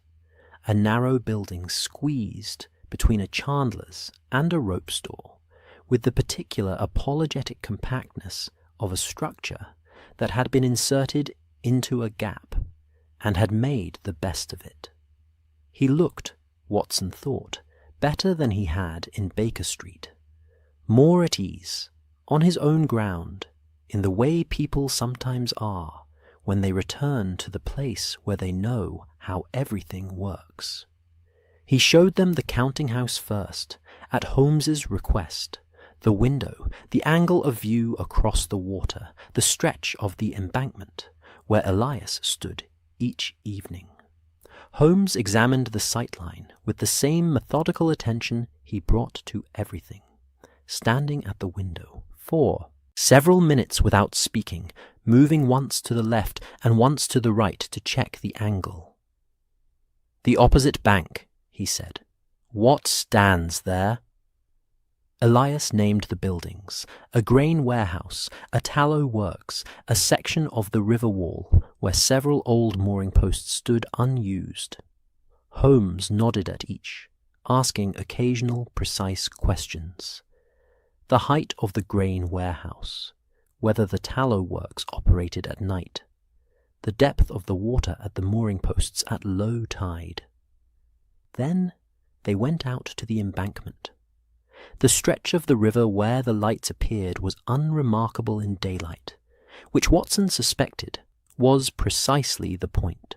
a narrow building squeezed between a chandler's and a rope store, with the particular apologetic compactness of a structure that had been inserted into a gap and had made the best of it. He looked, Watson thought, better than he had in Baker Street, more at ease, on his own ground, in the way people sometimes are when they return to the place where they know how everything works. He showed them the counting-house first, at Holmes's request, the window, the angle of view across the water, the stretch of the embankment, where Elias stood each evening. Holmes examined the sightline with the same methodical attention he brought to everything, standing at the window for several minutes without speaking, moving once to the left and once to the right to check the angle. "The opposite bank," he said. "What stands there?" Elias named the buildings: a grain warehouse, a tallow works, a section of the river wall where several old mooring posts stood unused. Holmes nodded at each, asking occasional precise questions. The height of the grain warehouse, whether the tallow works operated at night, the depth of the water at the mooring posts at low tide. Then they went out to the embankment. The stretch of the river where the lights appeared was unremarkable in daylight, which Watson suspected was precisely the point.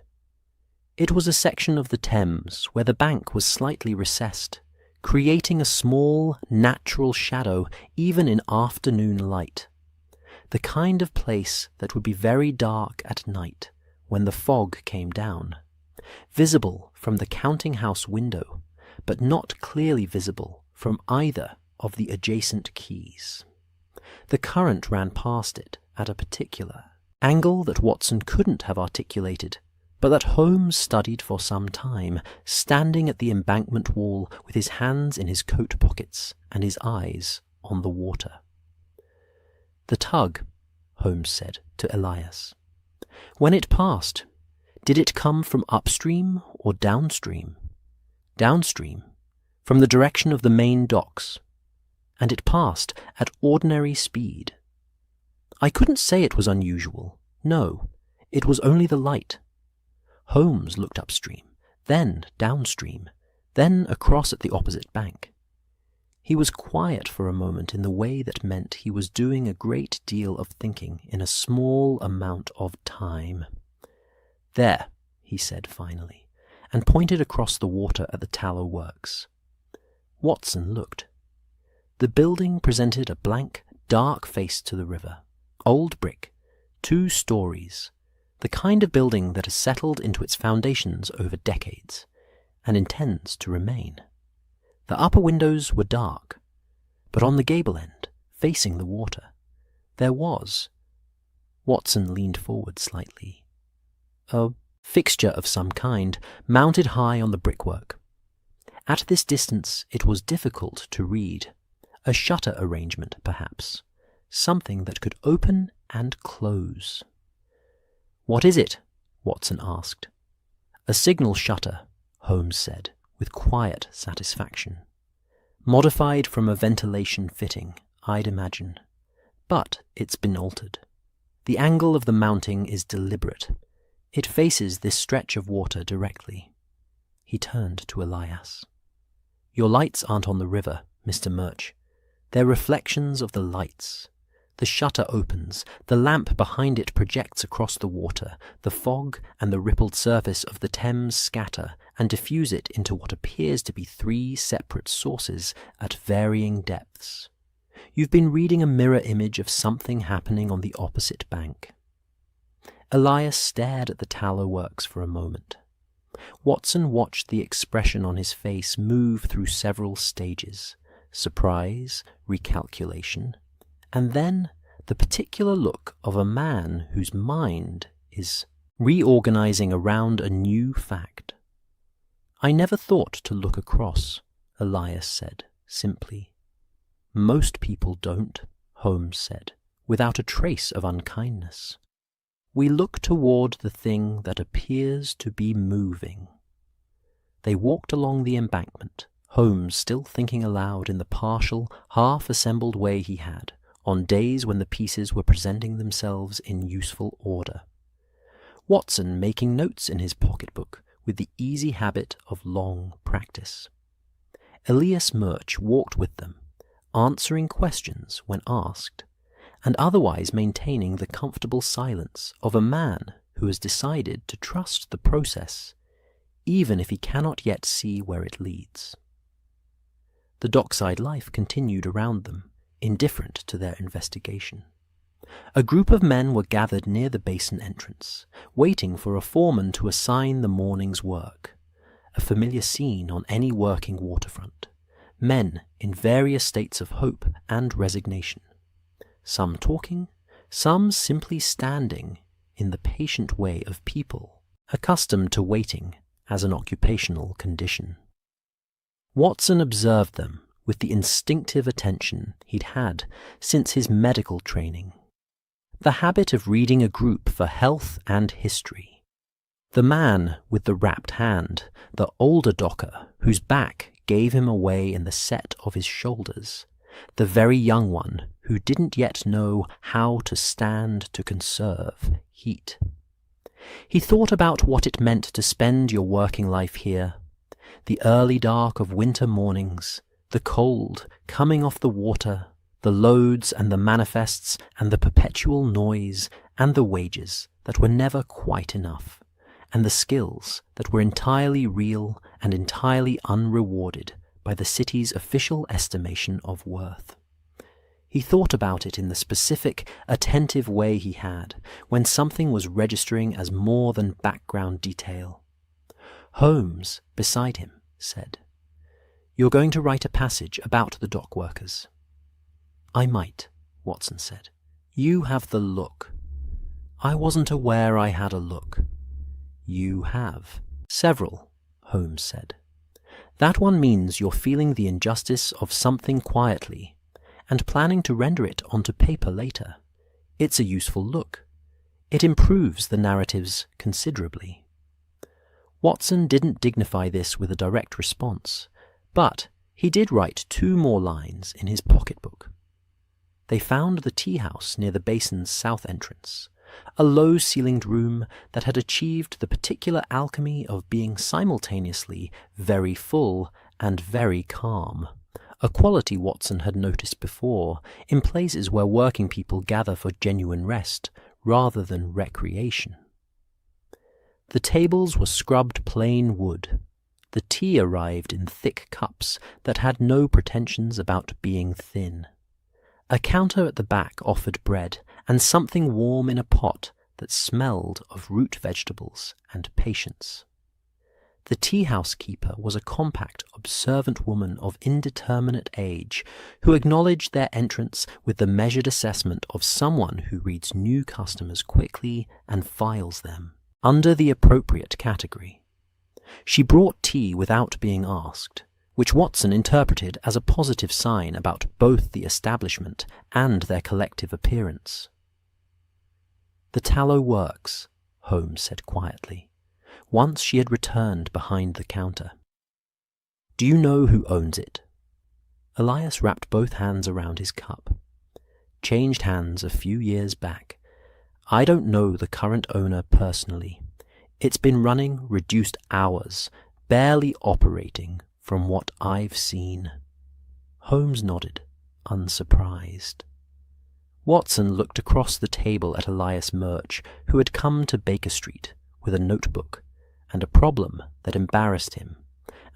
It was a section of the Thames where the bank was slightly recessed, creating a small, natural shadow even in afternoon light, the kind of place that would be very dark at night when the fog came down, visible from the counting-house window, but not clearly visible from either of the adjacent quays. The current ran past it at a particular angle that Watson couldn't have articulated, but that Holmes studied for some time, standing at the embankment wall with his hands in his coat pockets and his eyes on the water. "The tug," Holmes said to Elias. "When it passed, did it come from upstream or downstream?" "Downstream, from the direction of the main docks, and it passed at ordinary speed. I couldn't say it was unusual. No, it was only the light." Holmes looked upstream, then downstream, then across at the opposite bank. He was quiet for a moment in the way that meant he was doing a great deal of thinking in a small amount of time. "There," he said finally, and pointed across the water at the tallow works. Watson looked. The building presented a blank, dark face to the river, old brick, 2 stories, the kind of building that has settled into its foundations over decades, and intends to remain. The upper windows were dark, but on the gable end, facing the water, there was— Watson leaned forward slightly— a fixture of some kind, mounted high on the brickwork. At this distance it was difficult to read. A shutter arrangement, perhaps. Something that could open and close. "What is it?" Watson asked. "A signal shutter," Holmes said, with quiet satisfaction. "Modified from a ventilation fitting, I'd imagine. But it's been altered. The angle of the mounting is deliberate. It faces this stretch of water directly. He turned to Elias. Your lights aren't on the river, Mr. Murch. They're reflections of the lights. The shutter opens, the lamp behind it projects across the water, the fog and the rippled surface of the Thames scatter and diffuse it into what appears to be 3 separate sources at varying depths. You've been reading a mirror image of something happening on the opposite bank. Elias stared at the tallow works for a moment. Watson watched the expression on his face move through several stages: surprise, recalculation, and then the particular look of a man whose mind is reorganizing around a new fact. I never thought to look across, Elias said, simply. Most people don't, Holmes said, without a trace of unkindness. We look toward the thing that appears to be moving. They walked along the embankment, Holmes still thinking aloud in the partial, half-assembled way he had, on days when the pieces were presenting themselves in useful order. Watson making notes in his pocketbook with the easy habit of long practice. Elias Murch walked with them, answering questions when asked, and otherwise maintaining the comfortable silence of a man who has decided to trust the process, even if he cannot yet see where it leads. The dockside life continued around them, indifferent to their investigation. A group of men were gathered near the basin entrance, waiting for a foreman to assign the morning's work, a familiar scene on any working waterfront. Men in various states of hope and resignation, some talking, some simply standing in the patient way of people accustomed to waiting as an occupational condition. Watson observed them with the instinctive attention he'd had since his medical training, the habit of reading a group for health and history. The man with the wrapped hand, the older docker whose back gave him away in the set of his shoulders, the very young one who didn't yet know how to stand to conserve heat. He thought about what it meant to spend your working life here, the early dark of winter mornings, the cold coming off the water, the loads and the manifests and the perpetual noise and the wages that were never quite enough, and the skills that were entirely real and entirely unrewarded by the city's official estimation of worth. He thought about it in the specific, attentive way he had when something was registering as more than background detail. Holmes, beside him, said, "You're going to write a passage about the dock workers." "I might," Watson said. "You have the look." "I wasn't aware I had a look." "You have." "Several," Holmes said. "That one means you're feeling the injustice of something quietly, and planning to render it onto paper later. It's a useful look. It improves the narratives considerably." Watson didn't dignify this with a direct response, but he did write 2 more lines in his pocketbook. They found the tea house near the basin's south entrance, a low-ceilinged room that had achieved the particular alchemy of being simultaneously very full and very calm, a quality Watson had noticed before in places where working people gather for genuine rest rather than recreation. The tables were scrubbed plain wood. The tea arrived in thick cups that had no pretensions about being thin. A counter at the back offered bread and something warm in a pot that smelled of root vegetables and patience. The tea-house keeper was a compact, observant woman of indeterminate age who acknowledged their entrance with the measured assessment of someone who reads new customers quickly and files them under the appropriate category. She brought tea without being asked, which Watson interpreted as a positive sign about both the establishment and their collective appearance. "The tallow works," Holmes said quietly, once she had returned behind the counter. "Do you know who owns it?" Elias wrapped both hands around his cup. "Changed hands a few years back. I don't know the current owner personally. It's been running reduced hours, barely operating from what I've seen." Holmes nodded, unsurprised. Watson looked across the table at Elias Murch, who had come to Baker Street with a notebook and a problem that embarrassed him,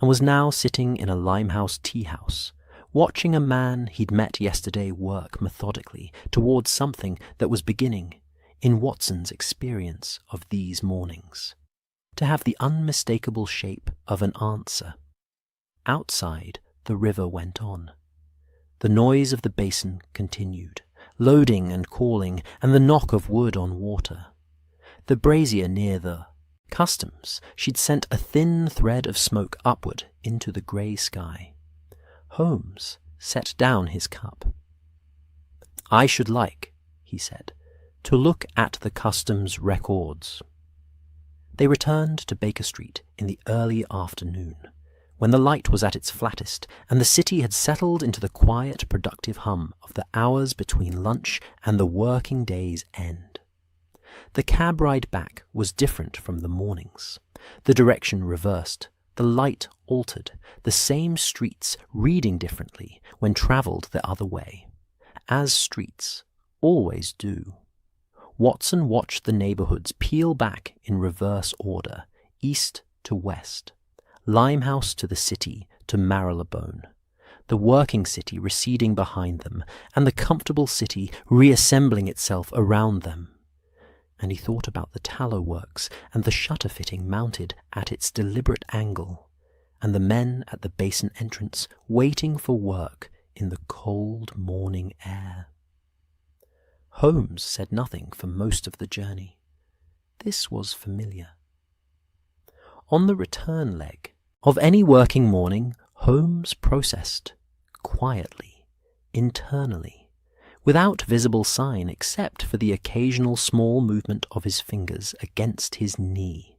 and was now sitting in a Limehouse tea-house, watching a man he'd met yesterday work methodically towards something that was beginning, in Watson's experience of these mornings, to have the unmistakable shape of an answer. Outside, the river went on. The noise of the basin continued, loading and calling, and the knock of wood on water. The brazier near the customs she'd sent a thin thread of smoke upward into the grey sky. Holmes set down his cup. "I should like," he said, "to look at the customs records." They returned to Baker Street in the early afternoon, when the light was at its flattest and the city had settled into the quiet, productive hum of the hours between lunch and the working day's end. The cab ride back was different from the mornings. The direction reversed, the light altered, the same streets reading differently when travelled the other way, as streets always do. Watson watched the neighbourhoods peel back in reverse order, east to west, Limehouse to the city to Marylebone, the working city receding behind them, and the comfortable city reassembling itself around them. And he thought about the tallow works and the shutter fitting mounted at its deliberate angle, and the men at the basin entrance waiting for work in the cold morning air. Holmes said nothing for most of the journey. This was familiar. On the return leg of any working morning, Holmes processed, quietly, internally, without visible sign except for the occasional small movement of his fingers against his knee,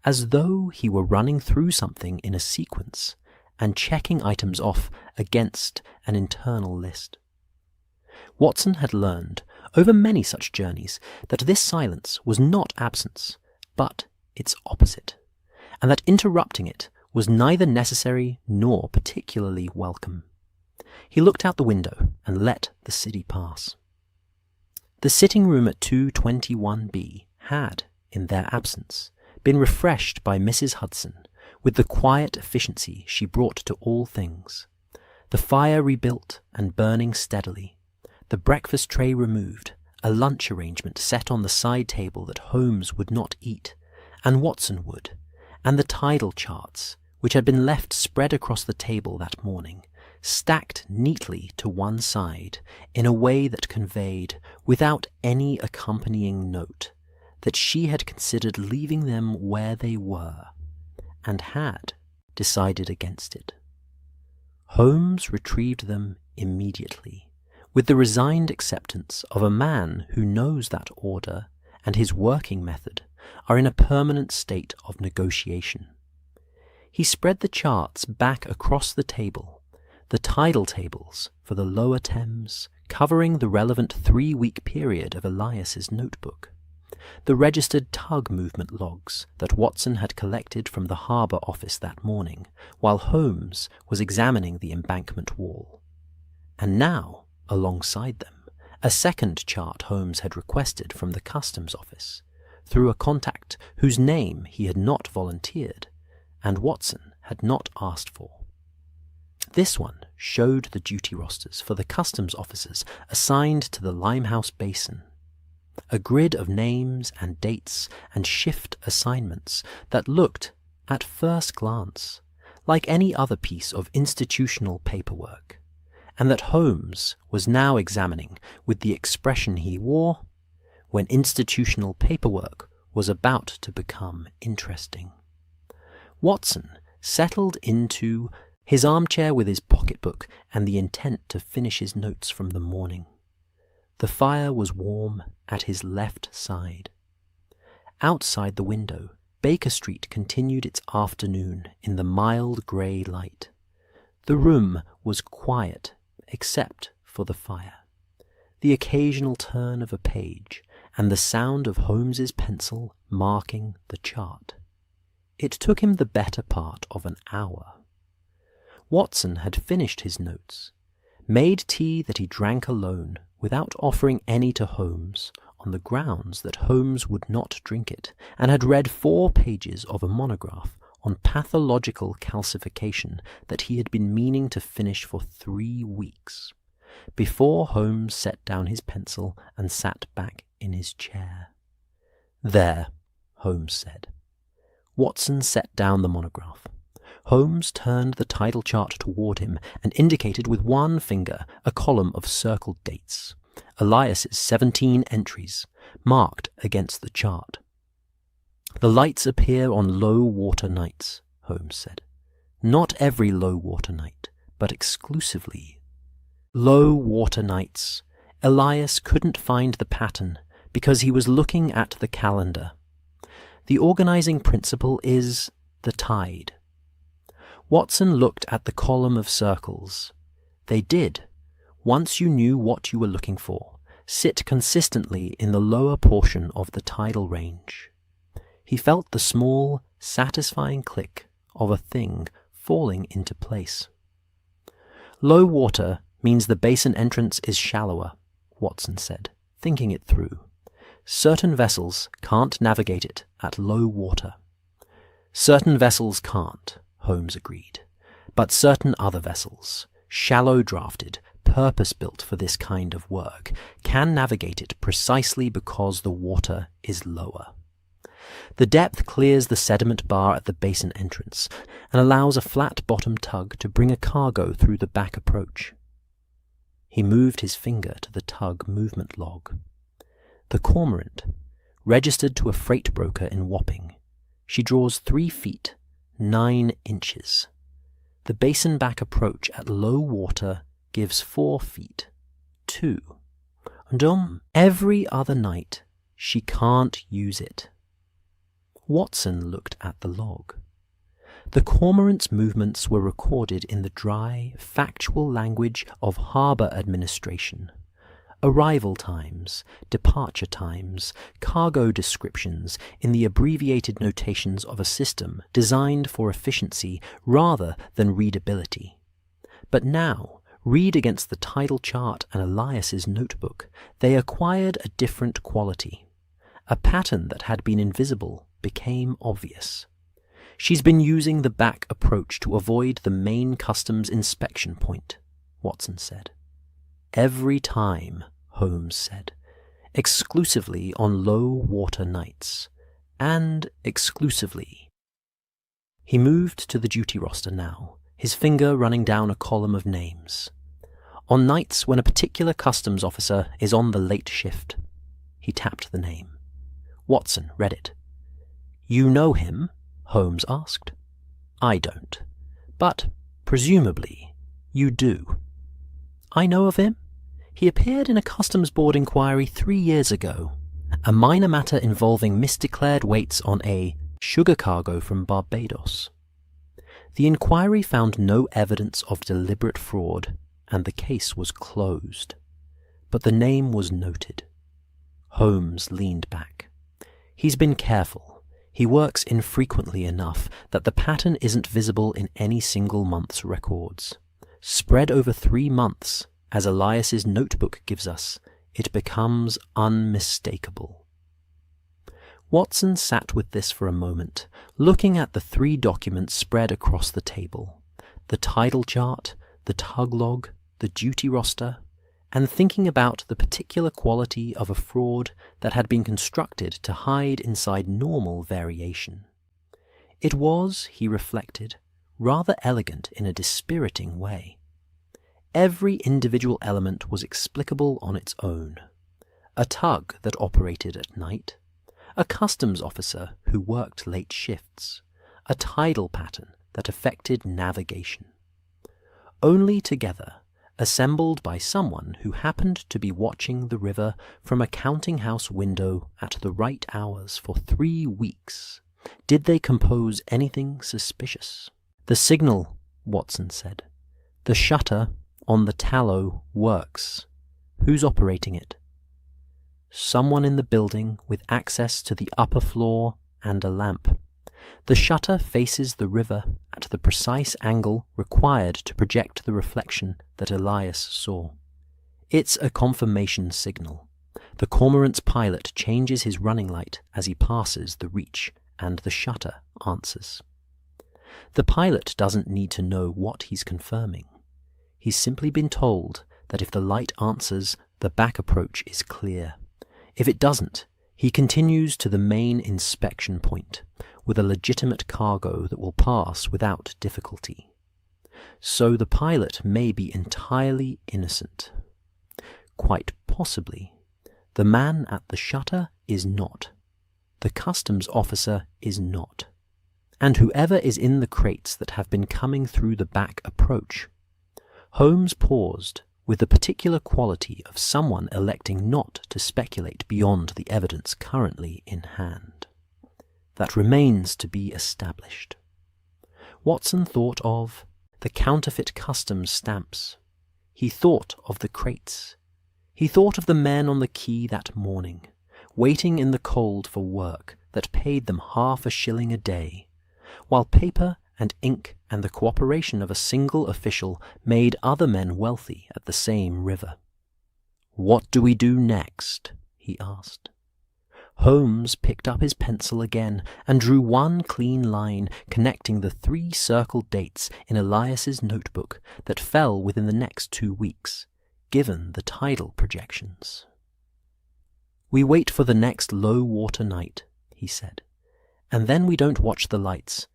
as though he were running through something in a sequence and checking items off against an internal list. Watson had learned, over many such journeys, that this silence was not absence, but its opposite, and that interrupting it was neither necessary nor particularly welcome. He looked out the window and let the city pass. The sitting room at 221B had, in their absence, been refreshed by Mrs. Hudson with the quiet efficiency she brought to all things. The fire rebuilt and burning steadily, the breakfast tray removed, a lunch arrangement set on the side table that Holmes would not eat, and Watson would, and the tidal charts, which had been left spread across the table that morning, stacked neatly to one side in a way that conveyed, without any accompanying note, that she had considered leaving them where they were, and had decided against it. Holmes retrieved them immediately, with the resigned acceptance of a man who knows that order and his working method are in a permanent state of negotiation. He spread the charts back across the table, the tidal tables for the lower Thames, covering the relevant 3-week period of Elias's notebook, the registered tug movement logs that Watson had collected from the harbour office that morning, while Holmes was examining the embankment wall. And now, alongside them, a second chart Holmes had requested from the customs office, through a contact whose name he had not volunteered, and Watson had not asked for. This one showed the duty rosters for the customs officers assigned to the Limehouse Basin, a grid of names and dates and shift assignments that looked, at first glance, like any other piece of institutional paperwork, and that Holmes was now examining with the expression he wore when institutional paperwork was about to become interesting. Watson settled into his armchair with his pocketbook and the intent to finish his notes from the morning. The fire was warm at his left side. Outside the window, Baker Street continued its afternoon in the mild grey light. The room was quiet except for the fire, the occasional turn of a page, and the sound of Holmes's pencil marking the chart. It took him the better part of an hour. Watson had finished his notes, made tea that he drank alone without offering any to Holmes, on the grounds that Holmes would not drink it, and had read 4 pages of a monograph on pathological calcification that he had been meaning to finish for 3 weeks, before Holmes set down his pencil and sat back in his chair. "There," Holmes said. Watson set down the monograph. Holmes turned the title chart toward him and indicated with one finger a column of circled dates, Elias's 17 entries, marked against the chart. "The lights appear on low-water nights," Holmes said. "Not every low-water night, but exclusively. Low-water nights. Elias couldn't find the pattern because he was looking at the calendar. The organizing principle is the tide." Watson looked at the column of circles. They did, once you knew what you were looking for, sit consistently in the lower portion of the tidal range. He felt the small, satisfying click of a thing falling into place. "Low water means the basin entrance is shallower," Watson said, thinking it through. "Certain vessels can't navigate it at low water." "Certain vessels can't," Holmes agreed. "But certain other vessels, shallow-drafted, purpose-built for this kind of work, can navigate it precisely because the water is lower. The depth clears the sediment bar at the basin entrance and allows a flat-bottomed tug to bring a cargo through the back approach." He moved his finger to the tug movement log. "The Cormorant, registered to a freight broker in Wapping. She draws 3 feet, 9 inches. The basin back approach at low water gives 4 feet, 2. And on every other night, she can't use it." Watson looked at the log. The Cormorant's movements were recorded in the dry, factual language of harbour administration. Arrival times, departure times, cargo descriptions in the abbreviated notations of a system designed for efficiency rather than readability. But now, read against the tidal chart and Elias's notebook, they acquired a different quality. A pattern that had been invisible became obvious. "She's been using the back approach to avoid the main customs inspection point," Watson said. "Every time," Holmes said. "Exclusively on low-water nights. And exclusively." He moved to the duty roster now, his finger running down a column of names. "On nights when a particular customs officer is on the late shift." He tapped the name. Watson read it. "You know him?" Holmes asked. "I don't. But, presumably, you do." "I know of him. He appeared in a Customs Board inquiry 3 years ago, a minor matter involving misdeclared weights on a sugar cargo from Barbados. The inquiry found no evidence of deliberate fraud, and the case was closed. But the name was noted." Holmes leaned back. "He's been careful. He works infrequently enough that the pattern isn't visible in any single month's records. Spread over 3 months, as Elias's notebook gives us, it becomes unmistakable." Watson sat with this for a moment, looking at the 3 documents spread across the table, the tidal chart, the tug log, the duty roster, and thinking about the particular quality of a fraud that had been constructed to hide inside normal variation. It was, he reflected, rather elegant in a dispiriting way. Every individual element was explicable on its own. A tug that operated at night, a customs officer who worked late shifts, a tidal pattern that affected navigation. Only together, assembled by someone who happened to be watching the river from a counting-house window at the right hours for 3 weeks, did they compose anything suspicious. "The signal," Watson said. "The shutter on the tallow works. Who's operating it?" Someone in the building with access to the upper floor and a lamp. The shutter faces the river at the precise angle required to project the reflection that Elias saw. It's a confirmation signal. The cormorant's pilot changes his running light as he passes the reach, and the shutter answers. The pilot doesn't need to know what he's confirming. He's simply been told that if the light answers, the back approach is clear. If it doesn't, he continues to the main inspection point, with a legitimate cargo that will pass without difficulty. So the pilot may be entirely innocent. Quite possibly, the man at the shutter is not. The customs officer is not. And whoever is in the crates that have been coming through the back approach. Holmes paused, with the particular quality of someone electing not to speculate beyond the evidence currently in hand. That remains to be established. Watson thought of the counterfeit customs stamps. He thought of the crates. He thought of the men on the quay that morning, waiting in the cold for work that paid them half a shilling a day, while paper and ink and the cooperation of a single official made other men wealthy at the same river. "What do we do next?" he asked. Holmes picked up his pencil again and drew one clean line connecting the 3 circled dates in Elias's notebook that fell within the next 2 weeks, given the tidal projections. "We wait for the next low-water night," he said, "and then we don't watch the lights.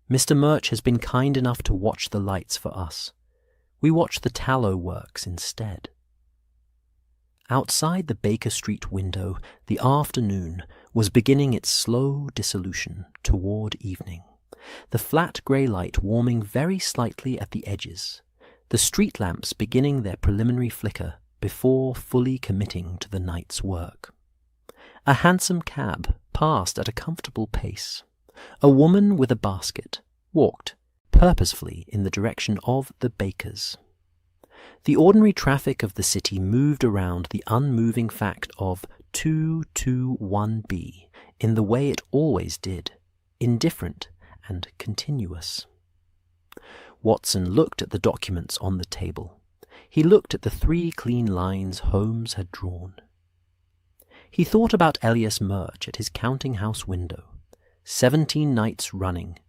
Mr. Murch has been kind enough to watch the lights for us. We watch the tallow works instead." Outside the Baker Street window, the afternoon was beginning its slow dissolution toward evening, the flat grey light warming very slightly at the edges, the street lamps beginning their preliminary flicker before fully committing to the night's work. A hansom cab passed at a comfortable pace. A woman with a basket walked purposefully in the direction of the bakers. The ordinary traffic of the city moved around the unmoving fact of 221B in the way it always did, indifferent and continuous. Watson looked at the documents on the table. He looked at the 3 clean lines Holmes had drawn. He thought about Elias Murch at his counting-house window, 17 nights running,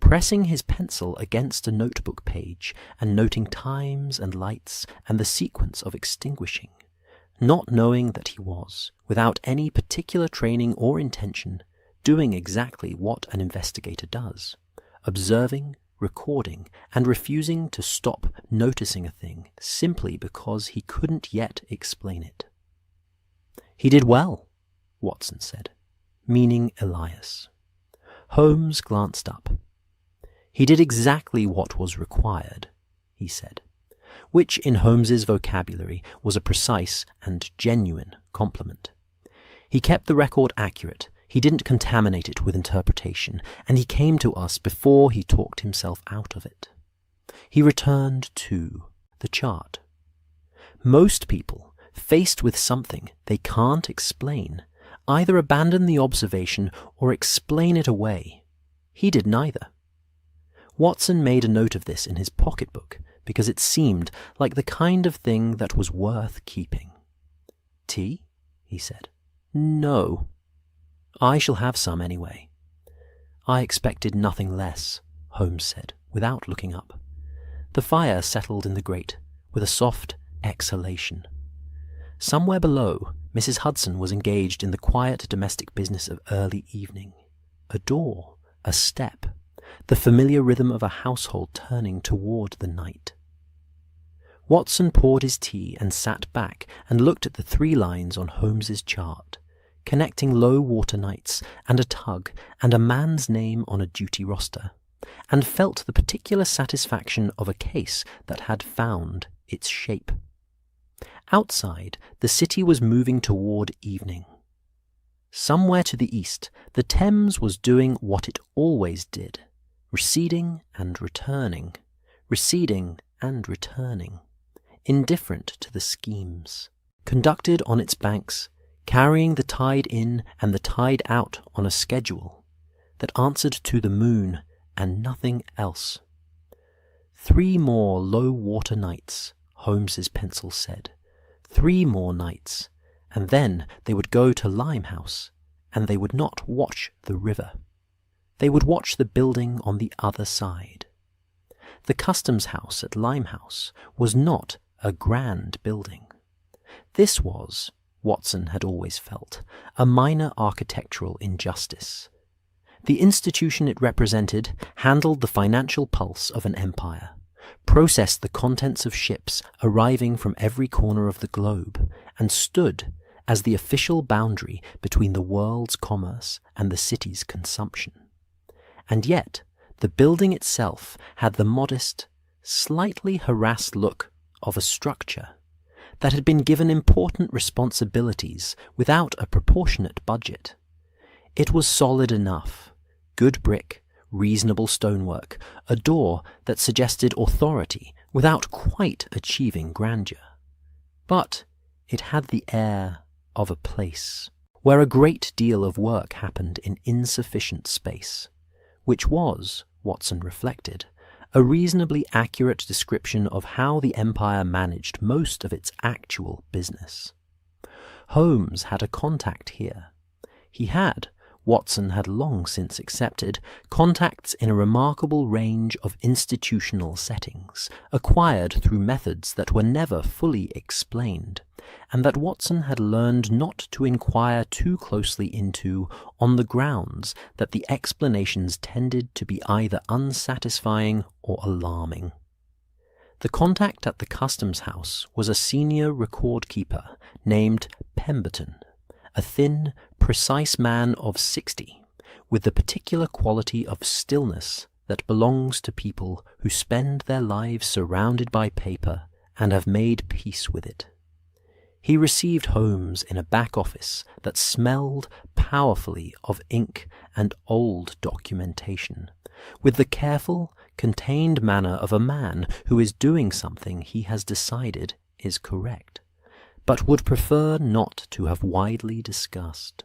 pressing his pencil against a notebook page and noting times and lights and the sequence of extinguishing, not knowing that he was, without any particular training or intention, doing exactly what an investigator does, observing, recording, and refusing to stop noticing a thing simply because he couldn't yet explain it. "He did well," Watson said, meaning Elias. Holmes glanced up. "He did exactly what was required," he said, which in Holmes's vocabulary was a precise and genuine compliment. "He kept the record accurate, he didn't contaminate it with interpretation, and he came to us before he talked himself out of it. He returned to the chart. Most people, faced with something they can't explain, either abandon the observation or explain it away. He did neither. Watson made a note of this in his pocketbook because it seemed like the kind of thing that was worth keeping. "Tea?" he said. "No. I shall have some anyway." "I expected nothing less," Holmes said, without looking up. The fire settled in the grate with a soft exhalation. Somewhere below, Mrs. Hudson was engaged in the quiet domestic business of early evening. A door, a step, the familiar rhythm of a household turning toward the night. Watson poured his tea and sat back and looked at the 3 lines on Holmes's chart, connecting low water nights and a tug and a man's name on a duty roster, and felt the particular satisfaction of a case that had found its shape. Outside, the city was moving toward evening. Somewhere to the east, the Thames was doing what it always did, receding and returning, indifferent to the schemes. Conducted on its banks, carrying the tide in and the tide out on a schedule that answered to the moon and nothing else. 3 more low-water nights, Holmes's pencil said. 3 more nights, and then they would go to Limehouse, and they would not watch the river. They would watch the building on the other side. The customs house at Limehouse was not a grand building. This was, Watson had always felt, a minor architectural injustice. The institution it represented handled the financial pulse of an empire, processed the contents of ships arriving from every corner of the globe, and stood as the official boundary between the world's commerce and the city's consumption. And yet, the building itself had the modest, slightly harassed look of a structure that had been given important responsibilities without a proportionate budget. It was solid enough, good brick, reasonable stonework, a door that suggested authority without quite achieving grandeur. But it had the air of a place where a great deal of work happened in insufficient space, which was, Watson reflected, a reasonably accurate description of how the empire managed most of its actual business. Holmes had a contact here. He had, Watson had long since accepted, contacts in a remarkable range of institutional settings, acquired through methods that were never fully explained, and that Watson had learned not to inquire too closely into on the grounds that the explanations tended to be either unsatisfying or alarming. The contact at the customs house was a senior record keeper named Pemberton, a thin, precise man of 60, with the particular quality of stillness that belongs to people who spend their lives surrounded by paper and have made peace with it. He received Holmes in a back office that smelled powerfully of ink and old documentation, with the careful, contained manner of a man who is doing something he has decided is correct, but would prefer not to have widely discussed.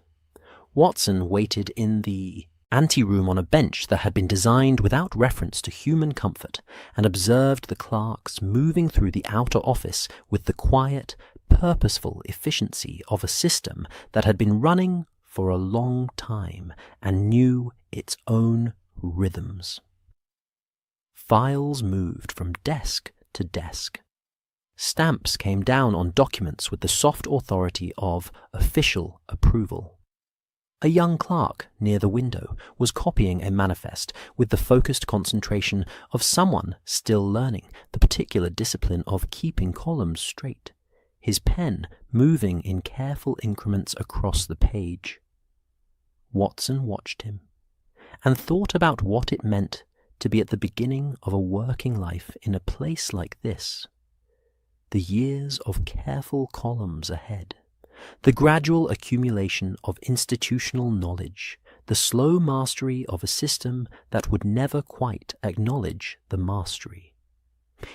Watson waited in the anteroom on a bench that had been designed without reference to human comfort, and observed the clerks moving through the outer office with the quiet, purposeful efficiency of a system that had been running for a long time and knew its own rhythms. Files moved from desk to desk. Stamps came down on documents with the soft authority of official approval. A young clerk near the window was copying a manifest with the focused concentration of someone still learning the particular discipline of keeping columns straight, his pen moving in careful increments across the page. Watson watched him and thought about what it meant to be at the beginning of a working life in a place like this. The years of careful columns ahead, the gradual accumulation of institutional knowledge, the slow mastery of a system that would never quite acknowledge the mastery.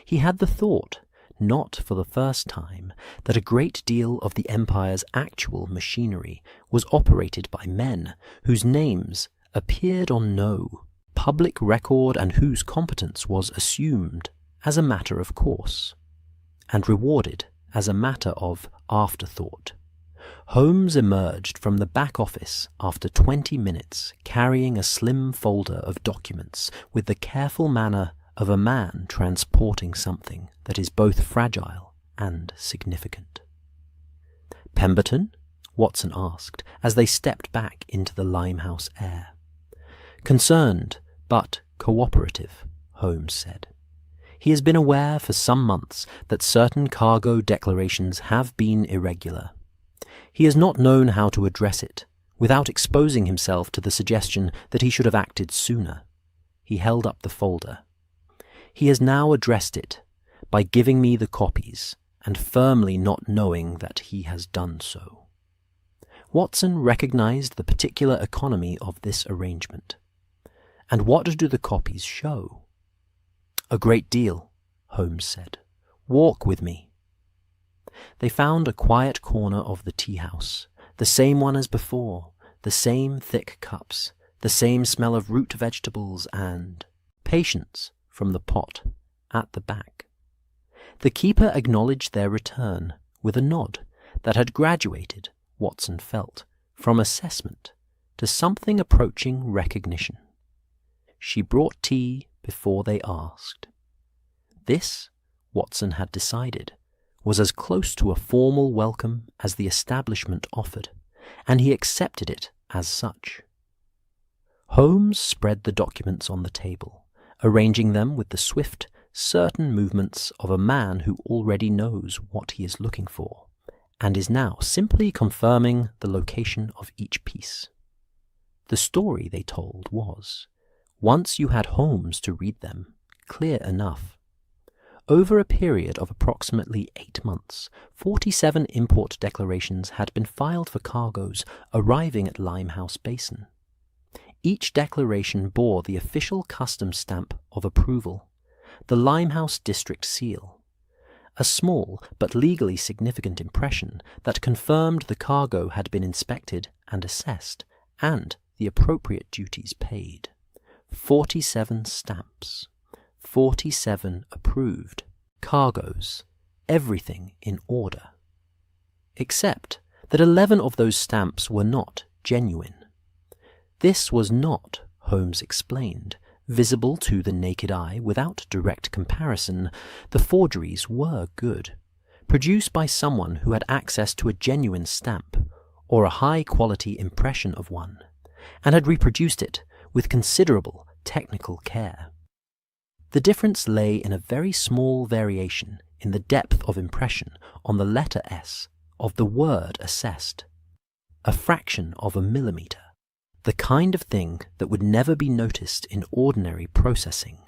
He had the thought, not for the first time, that a great deal of the empire's actual machinery was operated by men whose names appeared on no public record and whose competence was assumed as a matter of course, and rewarded as a matter of afterthought. Holmes emerged from the back office after 20 minutes carrying a slim folder of documents with the careful manner of a man transporting something that is both fragile and significant. "Pemberton?" Watson asked as they stepped back into the Limehouse air. "Concerned, but cooperative," Holmes said. He has been aware for some months that certain cargo declarations have been irregular. He has not known how to address it, without exposing himself to the suggestion that he should have acted sooner. He held up the folder. He has now addressed it by giving me the copies, and firmly not knowing that he has done so. Watson recognized the particular economy of this arrangement. "And what do the copies show?" "A great deal," Holmes said. "Walk with me." They found a quiet corner of the tea-house, The same one as before, the same thick cups, the same smell of root vegetables and patience from the pot at the back. The keeper acknowledged their return with a nod that had graduated, Watson felt, from assessment to something approaching recognition. She brought tea before they asked. This, Watson had decided, was as close to a formal welcome as the establishment offered, and he accepted it as such. Holmes spread the documents on the table, arranging them with the swift, certain movements of a man who already knows what he is looking for, and is now simply confirming the location of each piece. The story they told was, once you had Holmes to read them, clear enough. Over a period of approximately 8 months, 47 import declarations had been filed for cargoes arriving at Limehouse Basin. Each declaration bore the official customs stamp of approval, the Limehouse District seal, a small but legally significant impression that confirmed the cargo had been inspected and assessed, and the appropriate duties paid. 47 stamps. 47 approved. Cargoes. Everything in order. Except that 11 of those stamps were not genuine. This was not, Holmes explained, visible to the naked eye without direct comparison. The forgeries were good, produced by someone who had access to a genuine stamp, or a high-quality impression of one, and had reproduced it with considerable technical care. The difference lay in a very small variation in the depth of impression on the letter S of the word assessed, a fraction of a millimetre, the kind of thing that would never be noticed in ordinary processing,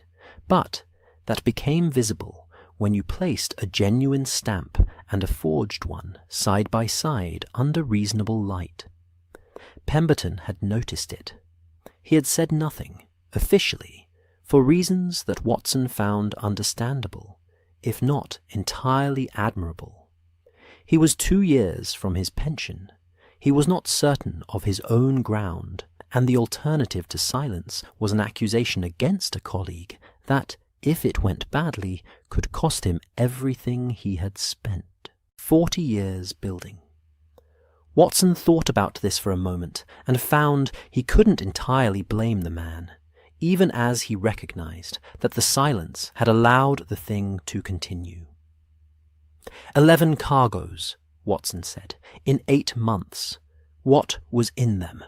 but that became visible when you placed a genuine stamp and a forged one side by side under reasonable light. Pemberton had noticed it. He had said nothing, officially, for reasons that Watson found understandable, if not entirely admirable. He was 2 years from his pension. He was not certain of his own ground, and the alternative to silence was an accusation against a colleague that, if it went badly, could cost him everything he had spent. 40 years building. Watson thought about this for a moment and found he couldn't entirely blame the man, even as he recognized that the silence had allowed the thing to continue. 11 cargoes, Watson said, in 8 months. What was in them?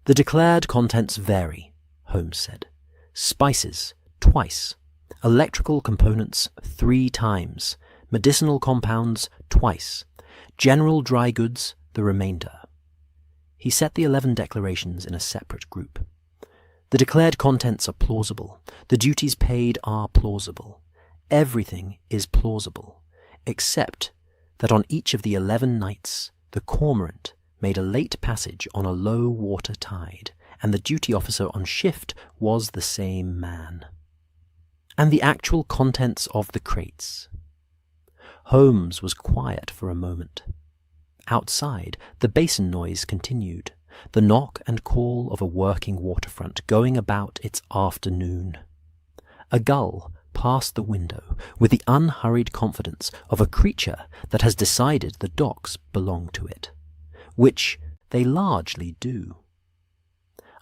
The declared contents vary, Holmes said. Spices, twice. Electrical components, 3 times. Medicinal compounds, twice. General dry goods, the remainder. He set the 11 declarations in a separate group. The declared contents are plausible. The duties paid are plausible. Everything is plausible, except that on each of the 11 nights, the cormorant made a late passage on a low water tide, and the duty officer on shift was the same man. And the actual contents of the crates. Holmes was quiet for a moment. Outside, the basin noise continued, the knock and call of a working waterfront going about its afternoon. A gull passed the window with the unhurried confidence of a creature that has decided the docks belong to it, which they largely do.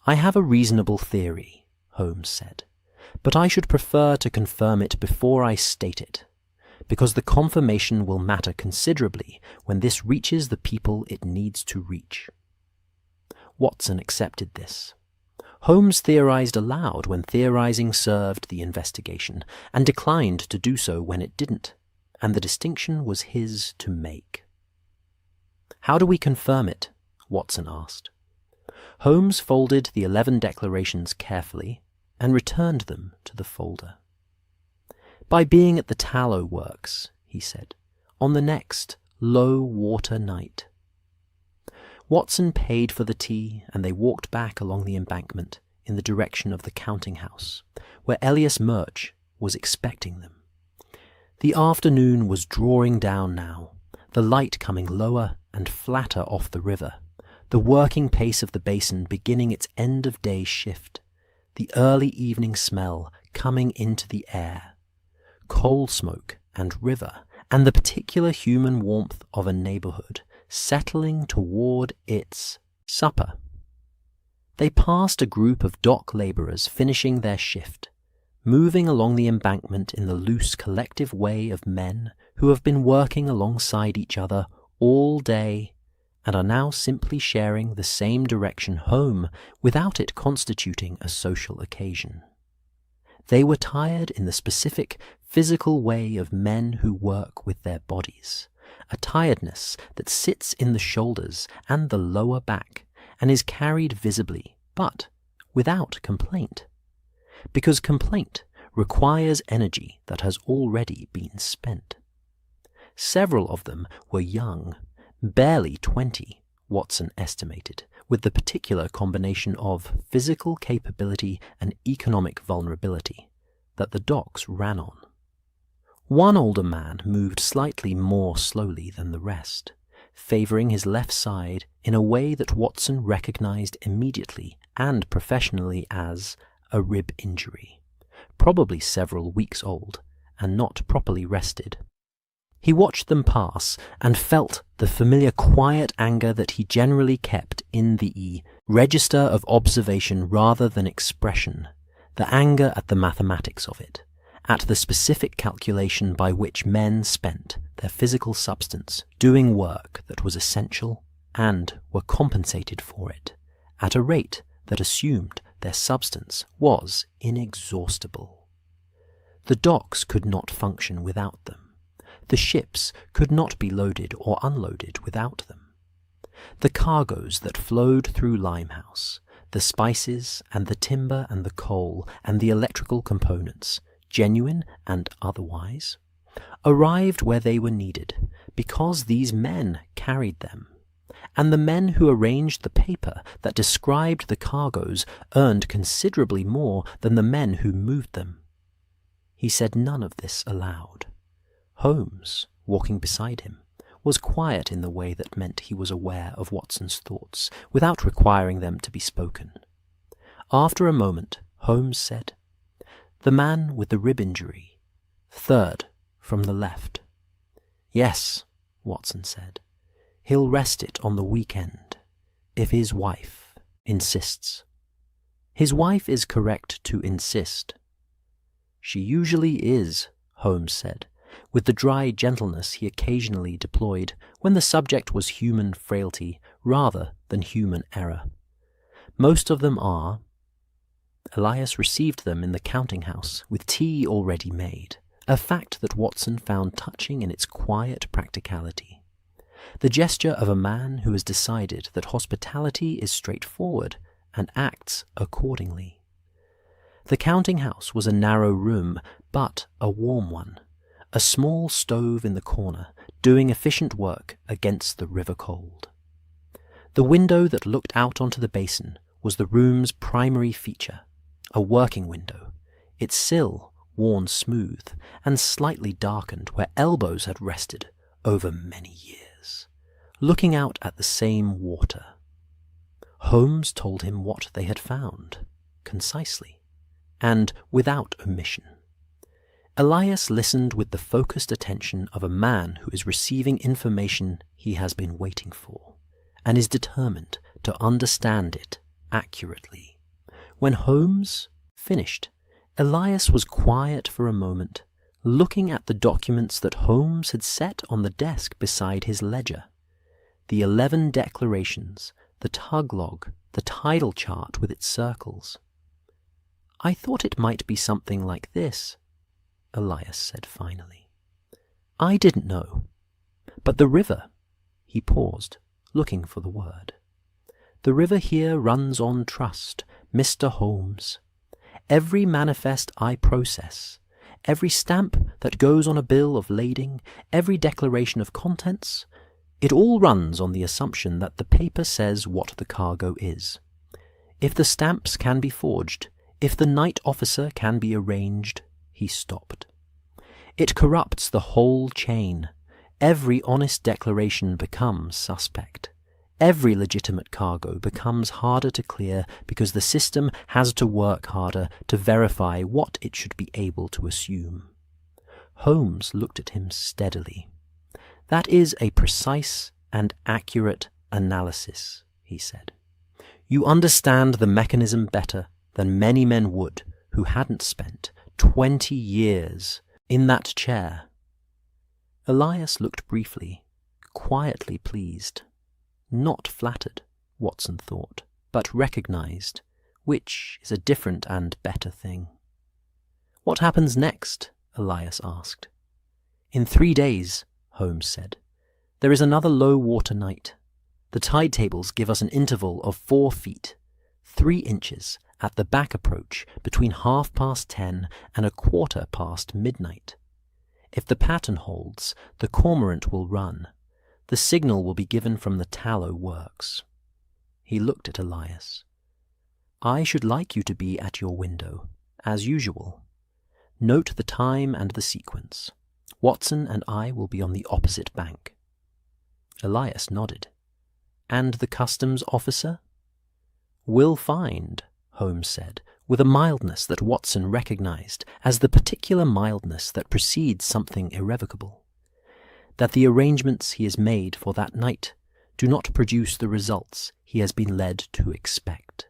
I have a reasonable theory, Holmes said, but I should prefer to confirm it before I state it, because the confirmation will matter considerably when this reaches the people it needs to reach. Watson accepted this. Holmes theorized aloud when theorizing served the investigation, and declined to do so when it didn't, and the distinction was his to make. How do we confirm it? Watson asked. Holmes folded the 11 declarations carefully and returned them to the folder. By being at the tallow works, he said, on the next low water night. Watson paid for the tea, and they walked back along the embankment in the direction of the counting house, where Elias Murch was expecting them. The afternoon was drawing down now. the light coming lower and flatter off the river, the working pace of the basin beginning its end-of-day shift, the early evening smell coming into the air, coal smoke and river, and the particular human warmth of a neighbourhood settling toward its supper. They passed a group of dock labourers finishing their shift, moving along the embankment in the loose collective way of men who have been working alongside each other all day and are now simply sharing the same direction home without it constituting a social occasion. They were tired in the specific physical way of men who work with their bodies, a tiredness that sits in the shoulders and the lower back and is carried visibly, but without complaint, because complaint requires energy that has already been spent. Several of them were young, barely 20, Watson estimated, with the particular combination of physical capability and economic vulnerability that the docks ran on. One older man moved slightly more slowly than the rest, favouring his left side in a way that Watson recognised immediately and professionally as a rib injury, probably several weeks old and not properly rested. He watched them pass and felt the familiar quiet anger that he generally kept in the register of observation rather than expression, the anger at the mathematics of it, at the specific calculation by which men spent their physical substance doing work that was essential and were compensated for it, at a rate that assumed their substance was inexhaustible. The docks could not function without them. The ships could not be loaded or unloaded without them. The cargoes that flowed through Limehouse, the spices and the timber and the coal and the electrical components, genuine and otherwise, arrived where they were needed because these men carried them, and the men who arranged the paper that described the cargoes earned considerably more than the men who moved them. He said none of this aloud. Holmes, walking beside him, was quiet in the way that meant he was aware of Watson's thoughts without requiring them to be spoken. After a moment, Holmes said, "The man with the rib injury, third from the left." "Yes," Watson said. "He'll rest it on the weekend, if his wife insists." "His wife is correct to insist." "She usually is," Holmes said, with the dry gentleness he occasionally deployed when the subject was human frailty rather than human error. "Most of them are." Elias received them in the counting-house with tea already made, a fact that Watson found touching in its quiet practicality. The gesture of a man who has decided that hospitality is straightforward and acts accordingly. The counting-house was a narrow room, but a warm one, a small stove in the corner, doing efficient work against the river cold. The window that looked out onto the basin was the room's primary feature, a working window, its sill worn smooth and slightly darkened where elbows had rested over many years, looking out at the same water. Holmes told him what they had found, concisely, and without omission. Elias listened with the focused attention of a man who is receiving information he has been waiting for, and is determined to understand it accurately. When Holmes finished, Elias was quiet for a moment, looking at the documents that Holmes had set on the desk beside his ledger. The 11 declarations, the tug log, the tidal chart with its circles. "I thought it might be something like this," Elias said finally. "I didn't know. But the river," he paused, looking for the word. "The river here runs on trust, Mr. Holmes. Every manifest I process, every stamp that goes on a bill of lading, every declaration of contents, it all runs on the assumption that the paper says what the cargo is. If the stamps can be forged, if the night officer can be arranged," he stopped. "It corrupts the whole chain. Every honest declaration becomes suspect. Every legitimate cargo becomes harder to clear because the system has to work harder to verify what it should be able to assume. Holmes looked at him steadily. "That is a precise and accurate analysis," he said. "You understand the mechanism better than many men would who hadn't spent 20 years in that chair." Elias looked briefly, quietly pleased. Not flattered, Watson thought, but recognized, which is a different and better thing. "What happens next?" Elias asked. "In 3 days," Holmes said. "There is another low-water night. The tide tables give us an interval of 4 feet, 3 inches at the back approach between 10:30 and 15:15 midnight. If the pattern holds, the cormorant will run. The signal will be given from the tallow works." He looked at Elias. "I should like you to be at your window, as usual. Note the time and the sequence. Watson and I will be on the opposite bank." Elias nodded. "And the customs officer?" "Will find," Holmes said, with a mildness that Watson recognized as the particular mildness that precedes something irrevocable, "that the arrangements he has made for that night do not produce the results he has been led to expect."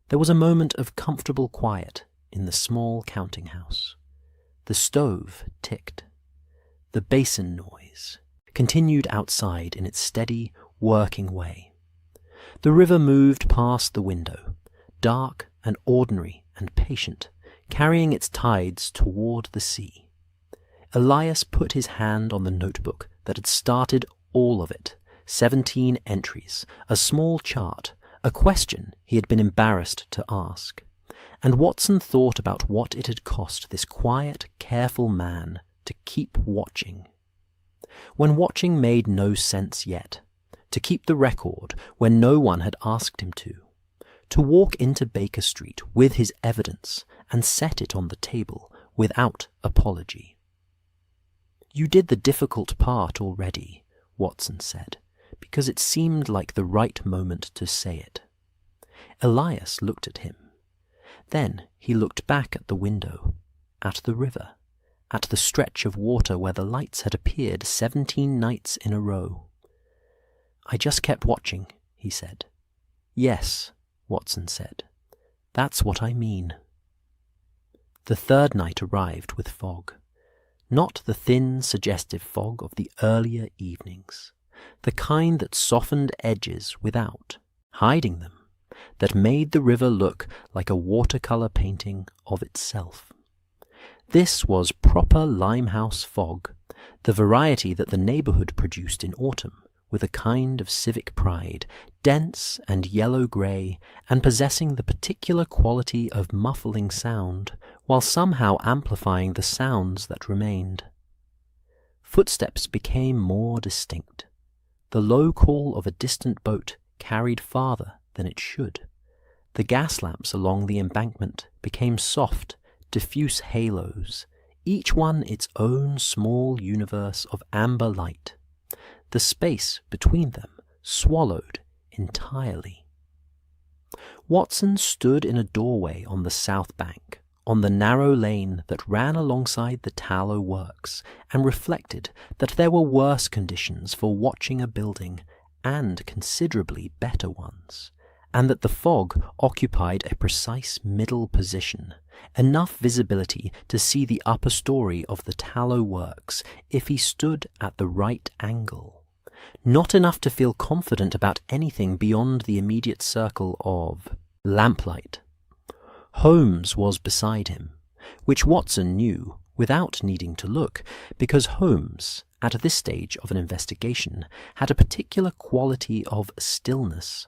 There was a moment of comfortable quiet in the small counting-house. The stove ticked. The basin noise continued outside in its steady, working way. The river moved past the window, dark and ordinary and patient, carrying its tides toward the sea. Elias put his hand on the notebook that had started all of it, 17 entries, a small chart, a question he had been embarrassed to ask. And Watson thought about what it had cost this quiet, careful man to keep watching. When watching made no sense yet, to keep the record when no one had asked him to walk into Baker Street with his evidence and set it on the table without apology. "You did the difficult part already," Watson said, because it seemed like the right moment to say it. Elias looked at him. Then he looked back at the window, at the river, at the stretch of water where the lights had appeared 17 nights in a row. "I just kept watching," he said. "Yes," Watson said. "That's what I mean." The third night arrived with fog. Not the thin, suggestive fog of the earlier evenings, the kind that softened edges without hiding them, that made the river look like a watercolor painting of itself. This was proper Limehouse fog, the variety that the neighborhood produced in autumn, with a kind of civic pride, dense and yellow-grey, and possessing the particular quality of muffling sound, while somehow amplifying the sounds that remained. Footsteps became more distinct. The low call of a distant boat carried farther than it should. The gas lamps along the embankment became soft, diffuse halos, each one its own small universe of amber light, the space between them swallowed entirely. Watson stood in a doorway on the south bank, on the narrow lane that ran alongside the tallow works, and reflected that there were worse conditions for watching a building, and considerably better ones, and that the fog occupied a precise middle position, enough visibility to see the upper story of the tallow works if he stood at the right angle, not enough to feel confident about anything beyond the immediate circle of lamplight. Holmes was beside him, which Watson knew without needing to look, because Holmes, at this stage of an investigation, had a particular quality of stillness.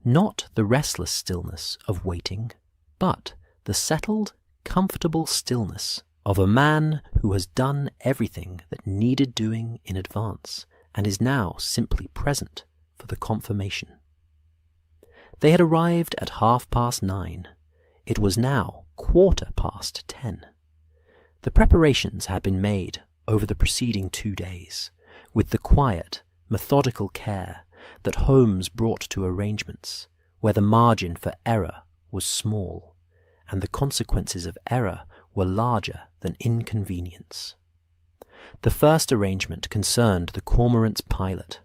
Not the restless stillness of waiting, but the settled, comfortable stillness of a man who has done everything that needed doing in advance, and is now simply present for the confirmation. They had arrived at 9:30. It was now 10:15. The preparations had been made over the preceding 2 days, with the quiet, methodical care that Holmes brought to arrangements where the margin for error was small and the consequences of error were larger than inconvenience. The first arrangement concerned the Cormorant's pilot,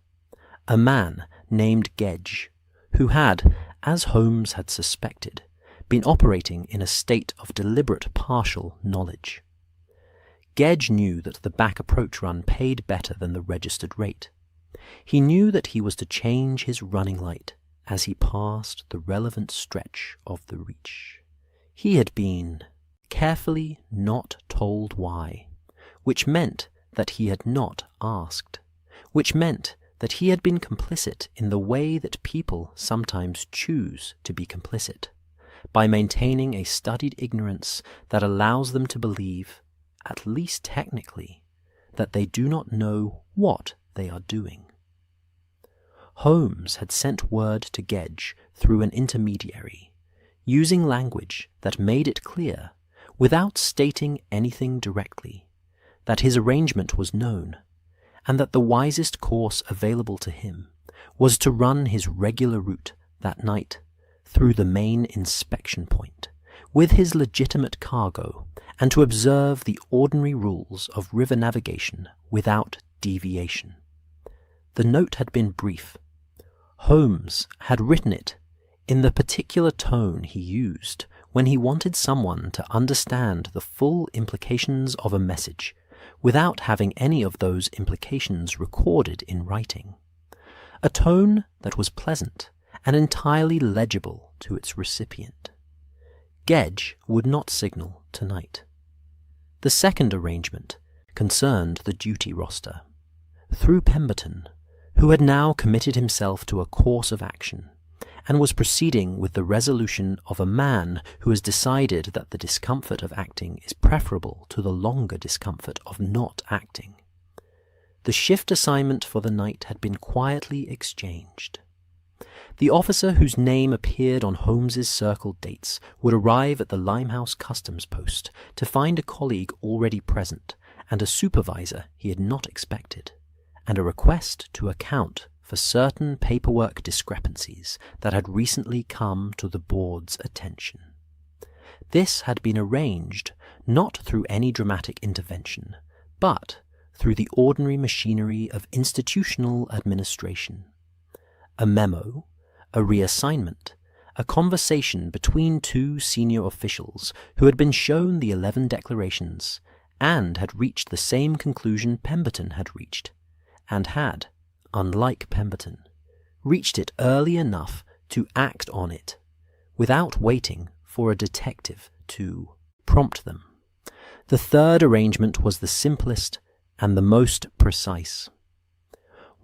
a man named Gedge, who had, as Holmes had suspected, been operating in a state of deliberate partial knowledge. Gedge knew that the back approach run paid better than the registered rate. He knew that he was to change his running light as he passed the relevant stretch of the reach. He had been carefully not told why, which meant that he had not asked, which meant that he had been complicit in the way that people sometimes choose to be complicit, by maintaining a studied ignorance that allows them to believe, at least technically, that they do not know what they are doing. Holmes had sent word to Gedge through an intermediary, using language that made it clear, without stating anything directly, that his arrangement was known, and that the wisest course available to him was to run his regular route that night through the main inspection point with his legitimate cargo, and to observe the ordinary rules of river navigation without deviation. The note had been brief. Holmes had written it in the particular tone he used when he wanted someone to understand the full implications of a message without having any of those implications recorded in writing. A tone that was pleasant and entirely legible to its recipient. Gedge would not signal tonight. The second arrangement concerned the duty roster. Through Pemberton, who had now committed himself to a course of action, and was proceeding with the resolution of a man who has decided that the discomfort of acting is preferable to the longer discomfort of not acting. The shift assignment for the night had been quietly exchanged. The officer whose name appeared on Holmes's circled dates would arrive at the Limehouse customs post to find a colleague already present and a supervisor he had not expected, and a request to account for certain paperwork discrepancies that had recently come to the board's attention. This had been arranged not through any dramatic intervention, but through the ordinary machinery of institutional administration. A memo, a reassignment, a conversation between two senior officials who had been shown the 11 declarations and had reached the same conclusion Pemberton had reached, and had, unlike Pemberton, reached it early enough to act on it, without waiting for a detective to prompt them. The third arrangement was the simplest and the most precise.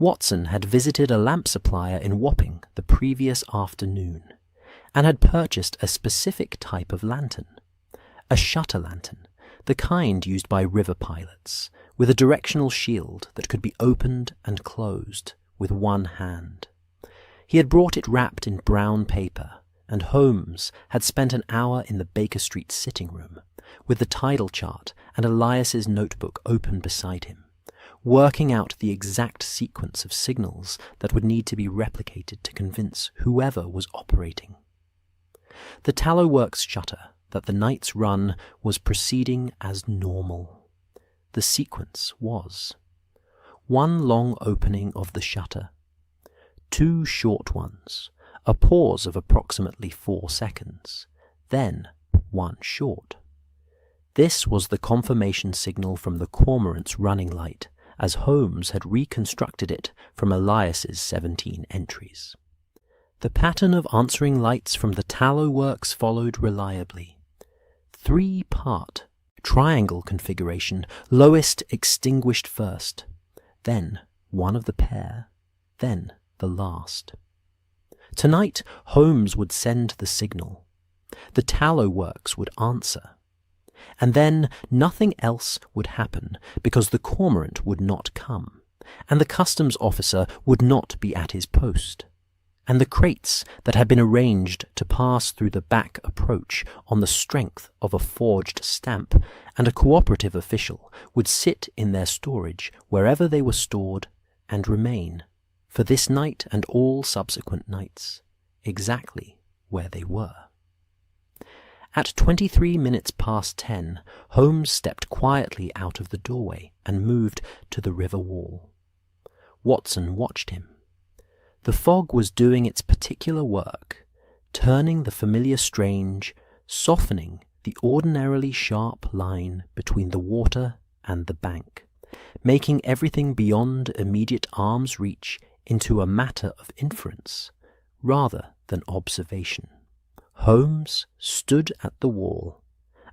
Watson had visited a lamp supplier in Wapping the previous afternoon, and had purchased a specific type of lantern, a shutter lantern, the kind used by river pilots, with a directional shield that could be opened and closed with one hand. He had brought it wrapped in brown paper, and Holmes had spent an hour in the Baker Street sitting room, with the tidal chart and Elias's notebook open beside him, working out the exact sequence of signals that would need to be replicated to convince whoever was operating. The tallow works shutter that the night's run was proceeding as normal. The sequence was: one long opening of the shutter, two short ones, a pause of approximately 4 seconds, then one short. This was the confirmation signal from the Cormorant's running light, as Holmes had reconstructed it from Elias's 17 entries. The pattern of answering lights from the tallow works followed reliably. 3-part triangle configuration, lowest extinguished first, then one of the pair, then the last. Tonight Holmes would send the signal. The tallow works would answer. And then nothing else would happen, because the Cormorant would not come, and the customs officer would not be at his post. and the crates that had been arranged to pass through the back approach on the strength of a forged stamp, and a cooperative official would sit in their storage wherever they were stored and remain, for this night and all subsequent nights, exactly where they were. At 23 minutes past 10, Holmes stepped quietly out of the doorway and moved to the river wall. Watson watched him. The fog was doing its particular work, turning the familiar strange, softening the ordinarily sharp line between the water and the bank, making everything beyond immediate arm's reach into a matter of inference rather than observation. Holmes stood at the wall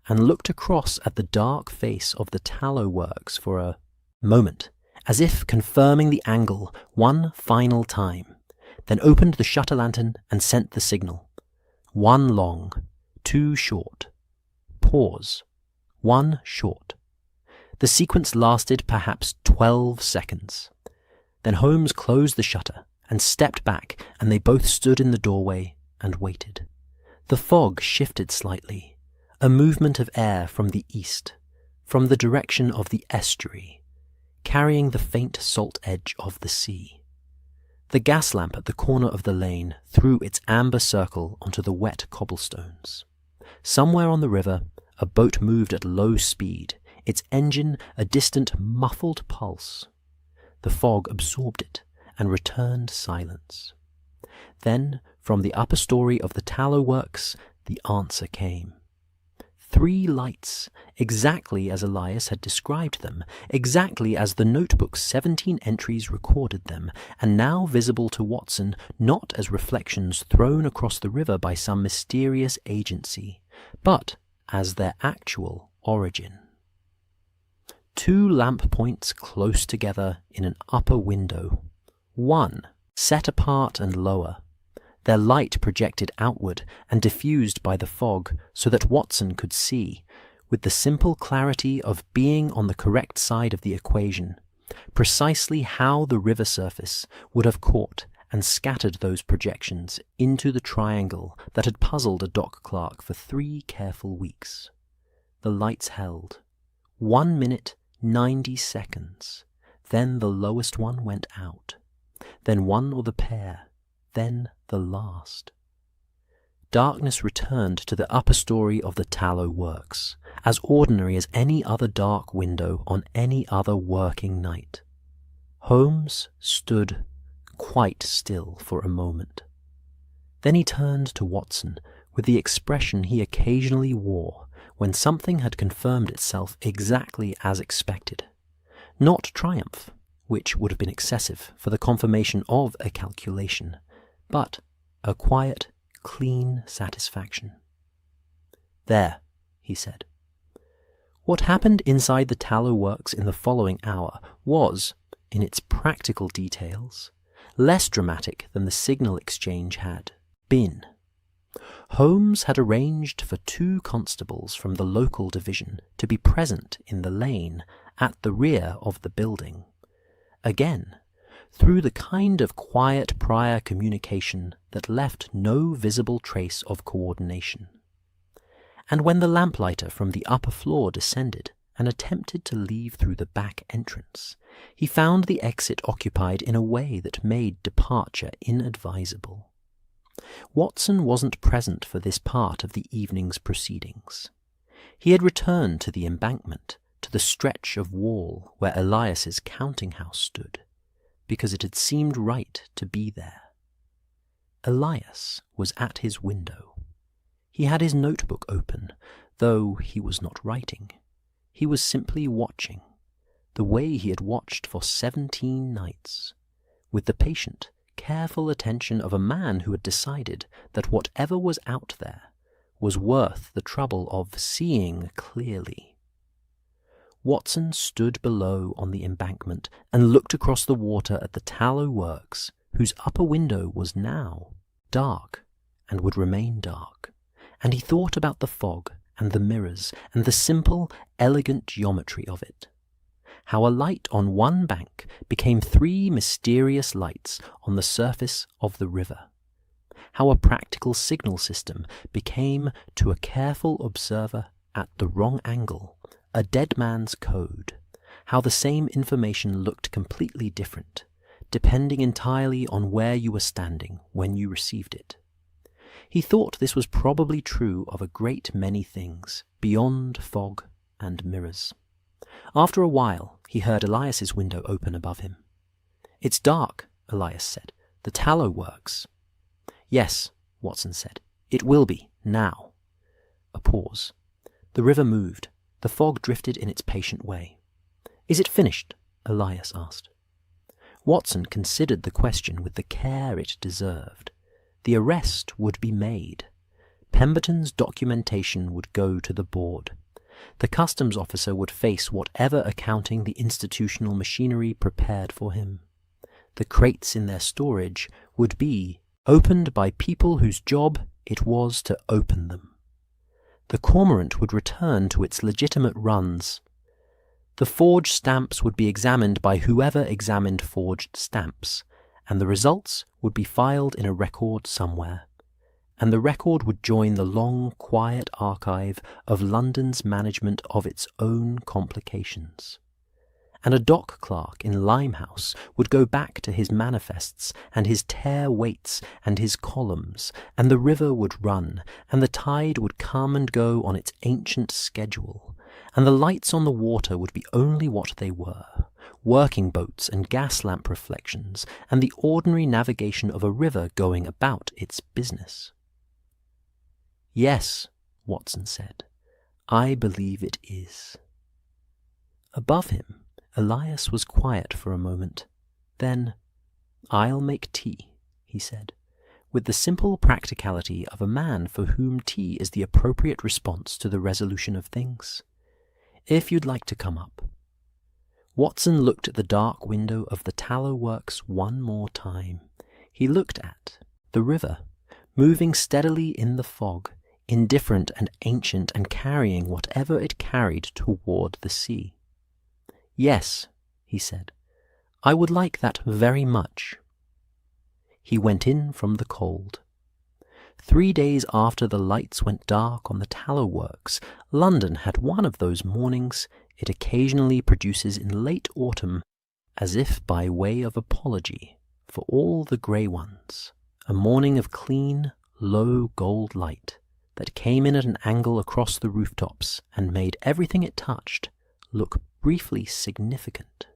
and looked across at the dark face of the tallow works for a moment, as if confirming the angle one final time, then opened the shutter lantern and sent the signal. 1 long, 2 short. Pause. 1 short. The sequence lasted perhaps 12 seconds. Then Holmes closed the shutter and stepped back, and they both stood in the doorway and waited. The fog shifted slightly, a movement of air from the east, from the direction of the estuary, carrying the faint salt edge of the sea. The gas lamp at the corner of the lane threw its amber circle onto the wet cobblestones. Somewhere on the river, a boat moved at low speed, its engine a distant muffled pulse. The fog absorbed it and returned silence. Then, from the upper story of the tallow works, the answer came. 3 lights, exactly as Elias had described them, exactly as the notebook's 17 entries recorded them, and now visible to Watson not as reflections thrown across the river by some mysterious agency, but as their actual origin. 2 lamp points close together in an upper window, one set apart and lower, their light projected outward and diffused by the fog so that Watson could see, with the simple clarity of being on the correct side of the equation, precisely how the river surface would have caught and scattered those projections into the triangle that had puzzled a dock clerk for 3 careful weeks. The lights held. 1 minute, 90 seconds. Then the lowest one went out. Then one or the pair. Then the last. Darkness returned to the upper story of the tallow works, as ordinary as any other dark window on any other working night. Holmes stood quite still for a moment. Then he turned to Watson with the expression he occasionally wore when something had confirmed itself exactly as expected. Not triumph, which would have been excessive for the confirmation of a calculation, but a quiet, clean satisfaction. "There," he said. What happened inside the tallow works in the following hour was, in its practical details, less dramatic than the signal exchange had been. Holmes had arranged for 2 constables from the local division to be present in the lane at the rear of the building. Again, through the kind of quiet prior communication that left no visible trace of coordination. And when the lamplighter from the upper floor descended and attempted to leave through the back entrance, he found the exit occupied in a way that made departure inadvisable. Watson wasn't present for this part of the evening's proceedings. He had returned to the embankment, to the stretch of wall where Elias's counting house stood, because it had seemed right to be there. Elias was at his window. He had his notebook open, though he was not writing. He was simply watching, the way he had watched for 17 nights, with the patient, careful attention of a man who had decided that whatever was out there was worth the trouble of seeing clearly. Watson stood below on the embankment and looked across the water at the tallow works, whose upper window was now dark and would remain dark, and he thought about the fog and the mirrors and the simple, elegant geometry of it. How a light on one bank became 3 mysterious lights on the surface of the river, how a practical signal system became, to a careful observer at the wrong angle, a dead man's code, how the same information looked completely different, depending entirely on where you were standing when you received it. He thought this was probably true of a great many things, beyond fog and mirrors. After a while, he heard Elias's window open above him. "It's dark," Elias said. "The tallow works." "Yes," Watson said. "It will be, now." A pause. The river moved. The fog drifted in its patient way. "Is it finished?" Elias asked. Watson considered the question with the care it deserved. The arrest would be made. Pemberton's documentation would go to the board. The customs officer would face whatever accounting the institutional machinery prepared for him. The crates in their storage would be opened by people whose job it was to open them. The cormorant would return to its legitimate runs. The forged stamps would be examined by whoever examined forged stamps, and the results would be filed in a record somewhere. And the record would join the long, quiet archive of London's management of its own complications. And a dock clerk in Limehouse would go back to his manifests and his tare weights and his columns, and the river would run, and the tide would come and go on its ancient schedule, and the lights on the water would be only what they were, working boats and gas lamp reflections, and the ordinary navigation of a river going about its business. "Yes," Watson said, "I believe it is." Above him, Elias was quiet for a moment. Then, "I'll make tea," he said, with the simple practicality of a man for whom tea is the appropriate response to the resolution of things. "If you'd like to come up." Watson looked at the dark window of the tallow works one more time. He looked at the river, moving steadily in the fog, indifferent and ancient and carrying whatever it carried toward the sea. "Yes," he said, "I would like that very much." He went in from the cold. 3 days after the lights went dark on the tallow works, London had one of those mornings it occasionally produces in late autumn, as if by way of apology for all the grey ones, a morning of clean, low gold light that came in at an angle across the rooftops and made everything it touched look briefly significant.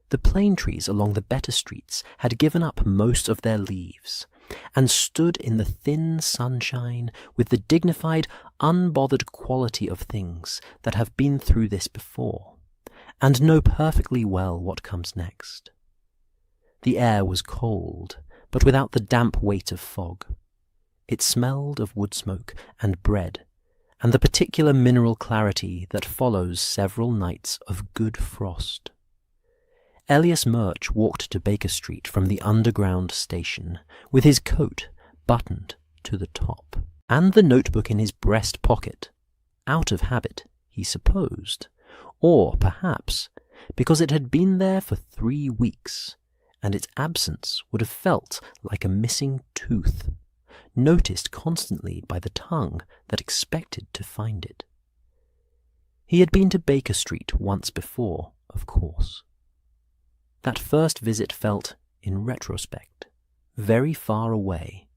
The plane trees along the better streets had given up most of their leaves, and stood in the thin sunshine with the dignified, unbothered quality of things that have been through this before, and know perfectly well what comes next. The air was cold, but without the damp weight of fog. It smelled of wood smoke and bread, and the particular mineral clarity that follows several nights of good frost. Elias Murch walked to Baker Street from the underground station, with his coat buttoned to the top, and the notebook in his breast pocket, out of habit, he supposed, or perhaps because it had been there for 3 weeks, and its absence would have felt like a missing tooth, noticed constantly by the tongue that expected to find it. He had been to Baker Street once before, of course. That first visit felt, in retrospect, very far away,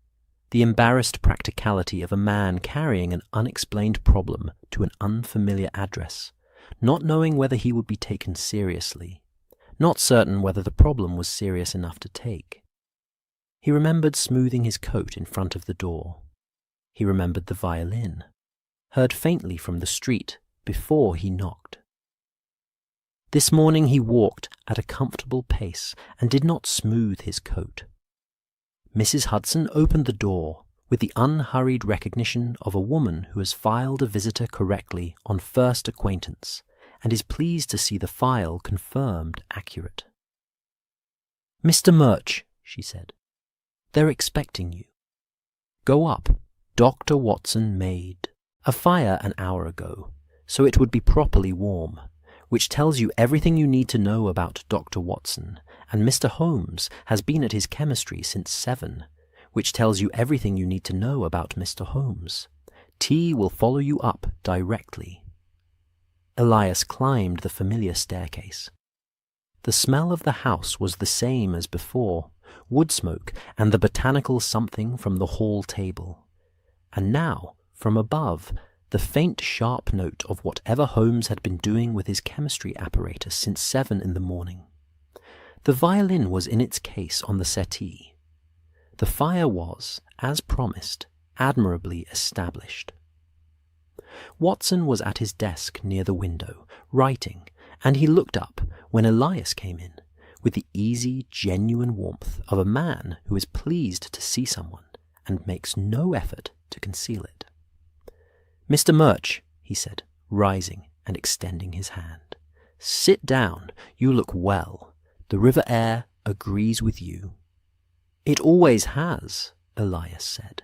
the embarrassed practicality of a man carrying an unexplained problem to an unfamiliar address, not knowing whether he would be taken seriously, not certain whether the problem was serious enough to take. He remembered smoothing his coat in front of the door. He remembered the violin, heard faintly from the street before he knocked. This morning he walked at a comfortable pace and did not smooth his coat. Mrs. Hudson opened the door with the unhurried recognition of a woman who has filed a visitor correctly on first acquaintance and is pleased to see the file confirmed accurate. "Mr. Murch," she said, "they're expecting you. Go up. Dr. Watson made a fire an hour ago, so it would be properly warm, which tells you everything you need to know about Dr. Watson, and Mr. Holmes has been at his chemistry since 7, which tells you everything you need to know about Mr. Holmes. T will follow you up directly." Elias climbed the familiar staircase. The smell of the house was the same as before, wood smoke and the botanical something from the hall table. And now, from above, the faint sharp note of whatever Holmes had been doing with his chemistry apparatus since 7 in the morning. The violin was in its case on the settee. The fire was, as promised, admirably established. Watson was at his desk near the window, writing, and he looked up when Elias came in, with the easy, genuine warmth of a man who is pleased to see someone and makes no effort to conceal it. "Mr. Murch," he said, rising and extending his hand. "Sit down. You look well. The river air agrees with you." "It always has," Elias said.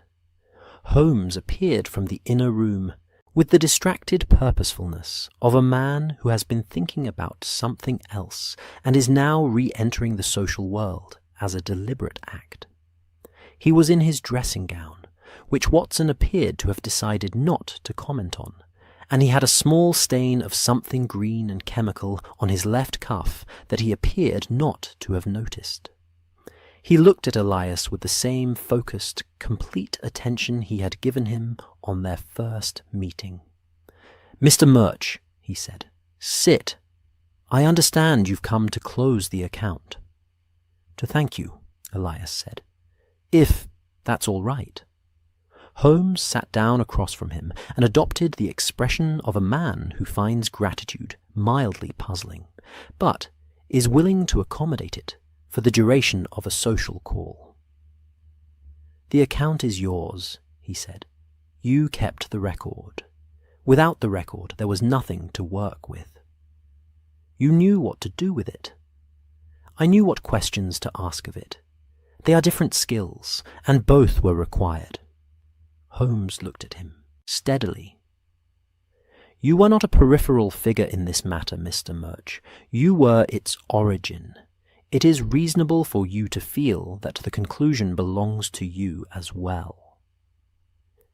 Holmes appeared from the inner room with the distracted purposefulness of a man who has been thinking about something else and is now re-entering the social world as a deliberate act. He was in his dressing gown, which Watson appeared to have decided not to comment on, and he had a small stain of something green and chemical on his left cuff that he appeared not to have noticed. He looked at Elias with the same focused, complete attention he had given him on their first meeting. "Mr. Murch," he said, "sit. I understand you've come to close the account." "To thank you," Elias said, "if that's all right." Holmes sat down across from him and adopted the expression of a man who finds gratitude mildly puzzling, but is willing to accommodate it for the duration of a social call. "The account is yours," he said. "You kept the record. Without the record, there was nothing to work with. You knew what to do with it. I knew what questions to ask of it. They are different skills, and both were required." Holmes looked at him steadily. "You were not a peripheral figure in this matter, Mr. Murch. You were its origin. It is reasonable for you to feel that the conclusion belongs to you as well."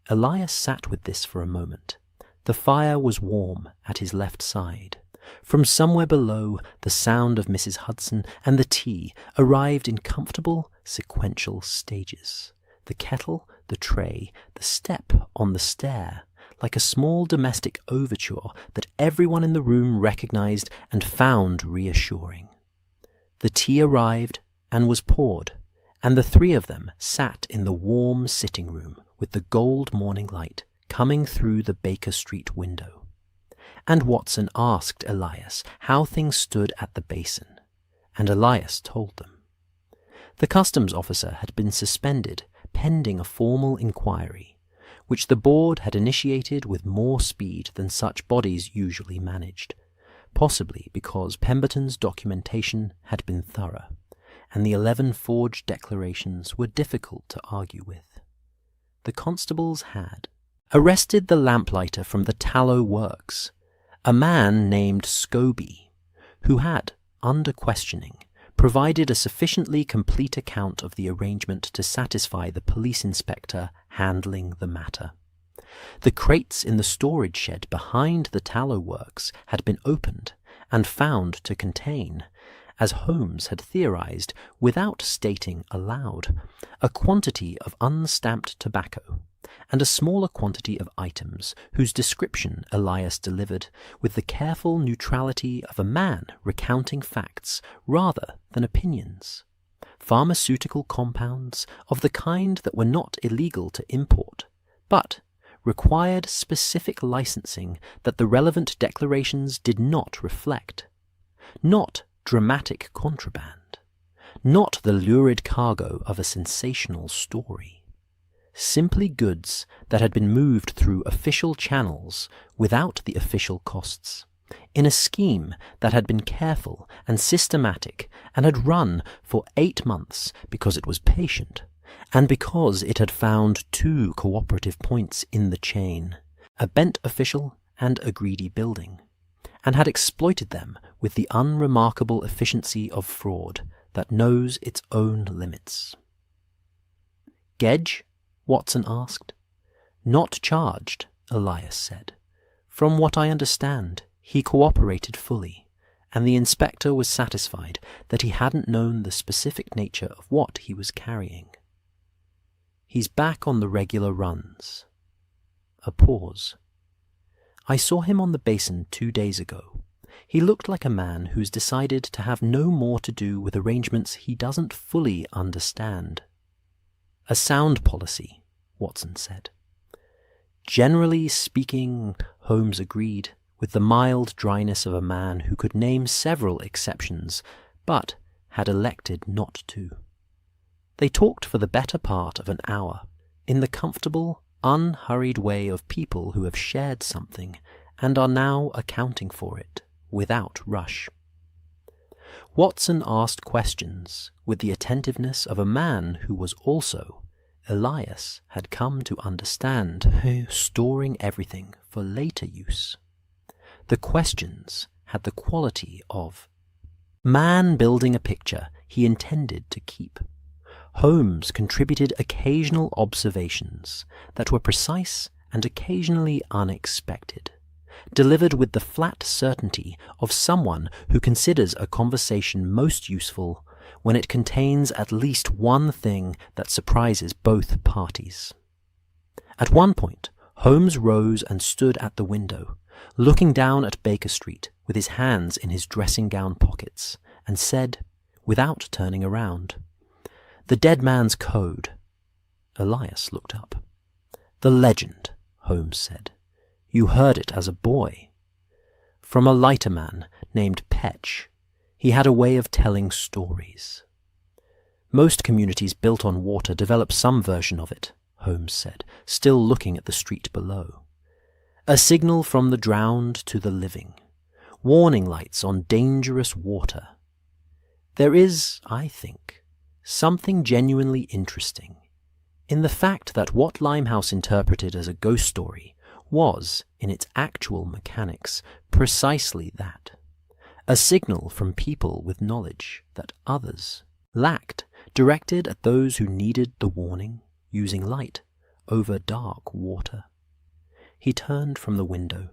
Elias sat with this for a moment. The fire was warm at his left side. From somewhere below, the sound of Mrs. Hudson and the tea arrived in comfortable, sequential stages. The kettle, the tray, the step on the stair, like a small domestic overture that everyone in the room recognized and found reassuring. The tea arrived and was poured, and the three of them sat in the warm sitting room with the gold morning light coming through the Baker Street window. And Watson asked Elias how things stood at the basin, and Elias told them. The customs officer had been suspended pending a formal inquiry, which the board had initiated with more speed than such bodies usually managed, possibly because Pemberton's documentation had been thorough, and the 11 forged declarations were difficult to argue with. The constables had arrested the lamplighter from the tallow works, a man named Scobie, who had, under questioning, provided a sufficiently complete account of the arrangement to satisfy the police inspector handling the matter. The crates in the storage shed behind the tallow works had been opened and found to contain, as Holmes had theorized without stating aloud, a quantity of unstamped tobacco and a smaller quantity of items whose description Elias delivered with the careful neutrality of a man recounting facts rather than opinions. Pharmaceutical compounds of the kind that were not illegal to import, but required specific licensing that the relevant declarations did not reflect. Not dramatic contraband. Not the lurid cargo of a sensational story. Simply goods that had been moved through official channels without the official costs, in a scheme that had been careful and systematic and had run for 8 months because it was patient, and because it had found 2 cooperative points in the chain, a bent official and a greedy building, and had exploited them with the unremarkable efficiency of fraud that knows its own limits. Gedge? Watson asked. Not charged, Elias said. From what I understand, he cooperated fully, and the inspector was satisfied that he hadn't known the specific nature of what he was carrying. He's back on the regular runs. A pause. I saw him on the basin 2 days ago. He looked like a man who's decided to have no more to do with arrangements he doesn't fully understand. A sound policy, Watson said. Generally speaking, Holmes agreed, with the mild dryness of a man who could name several exceptions, but had elected not to. They talked for the better part of an hour, in the comfortable, unhurried way of people who have shared something and are now accounting for it, without rush. Watson asked questions with the attentiveness of a man who was also, Elias had come to understand, storing everything for later use. The questions had the quality of man building a picture he intended to keep. Holmes contributed occasional observations that were precise and occasionally unexpected, delivered with the flat certainty of someone who considers a conversation most useful when it contains at least one thing that surprises both parties. At one point, Holmes rose and stood at the window, looking down at Baker Street with his hands in his dressing-gown pockets, and said, without turning around, "The dead man's code." Elias looked up. "The legend," Holmes said. "You heard it as a boy. From a lighterman named Petch. He had a way of telling stories." "Most communities built on water develop some version of it," Holmes said, still looking at the street below. "A signal from the drowned to the living. Warning lights on dangerous water. There is, I think, something genuinely interesting in the fact that what Limehouse interpreted as a ghost story was, in its actual mechanics, precisely that. A signal from people with knowledge that others lacked, directed at those who needed the warning, using light over dark water." He turned from the window.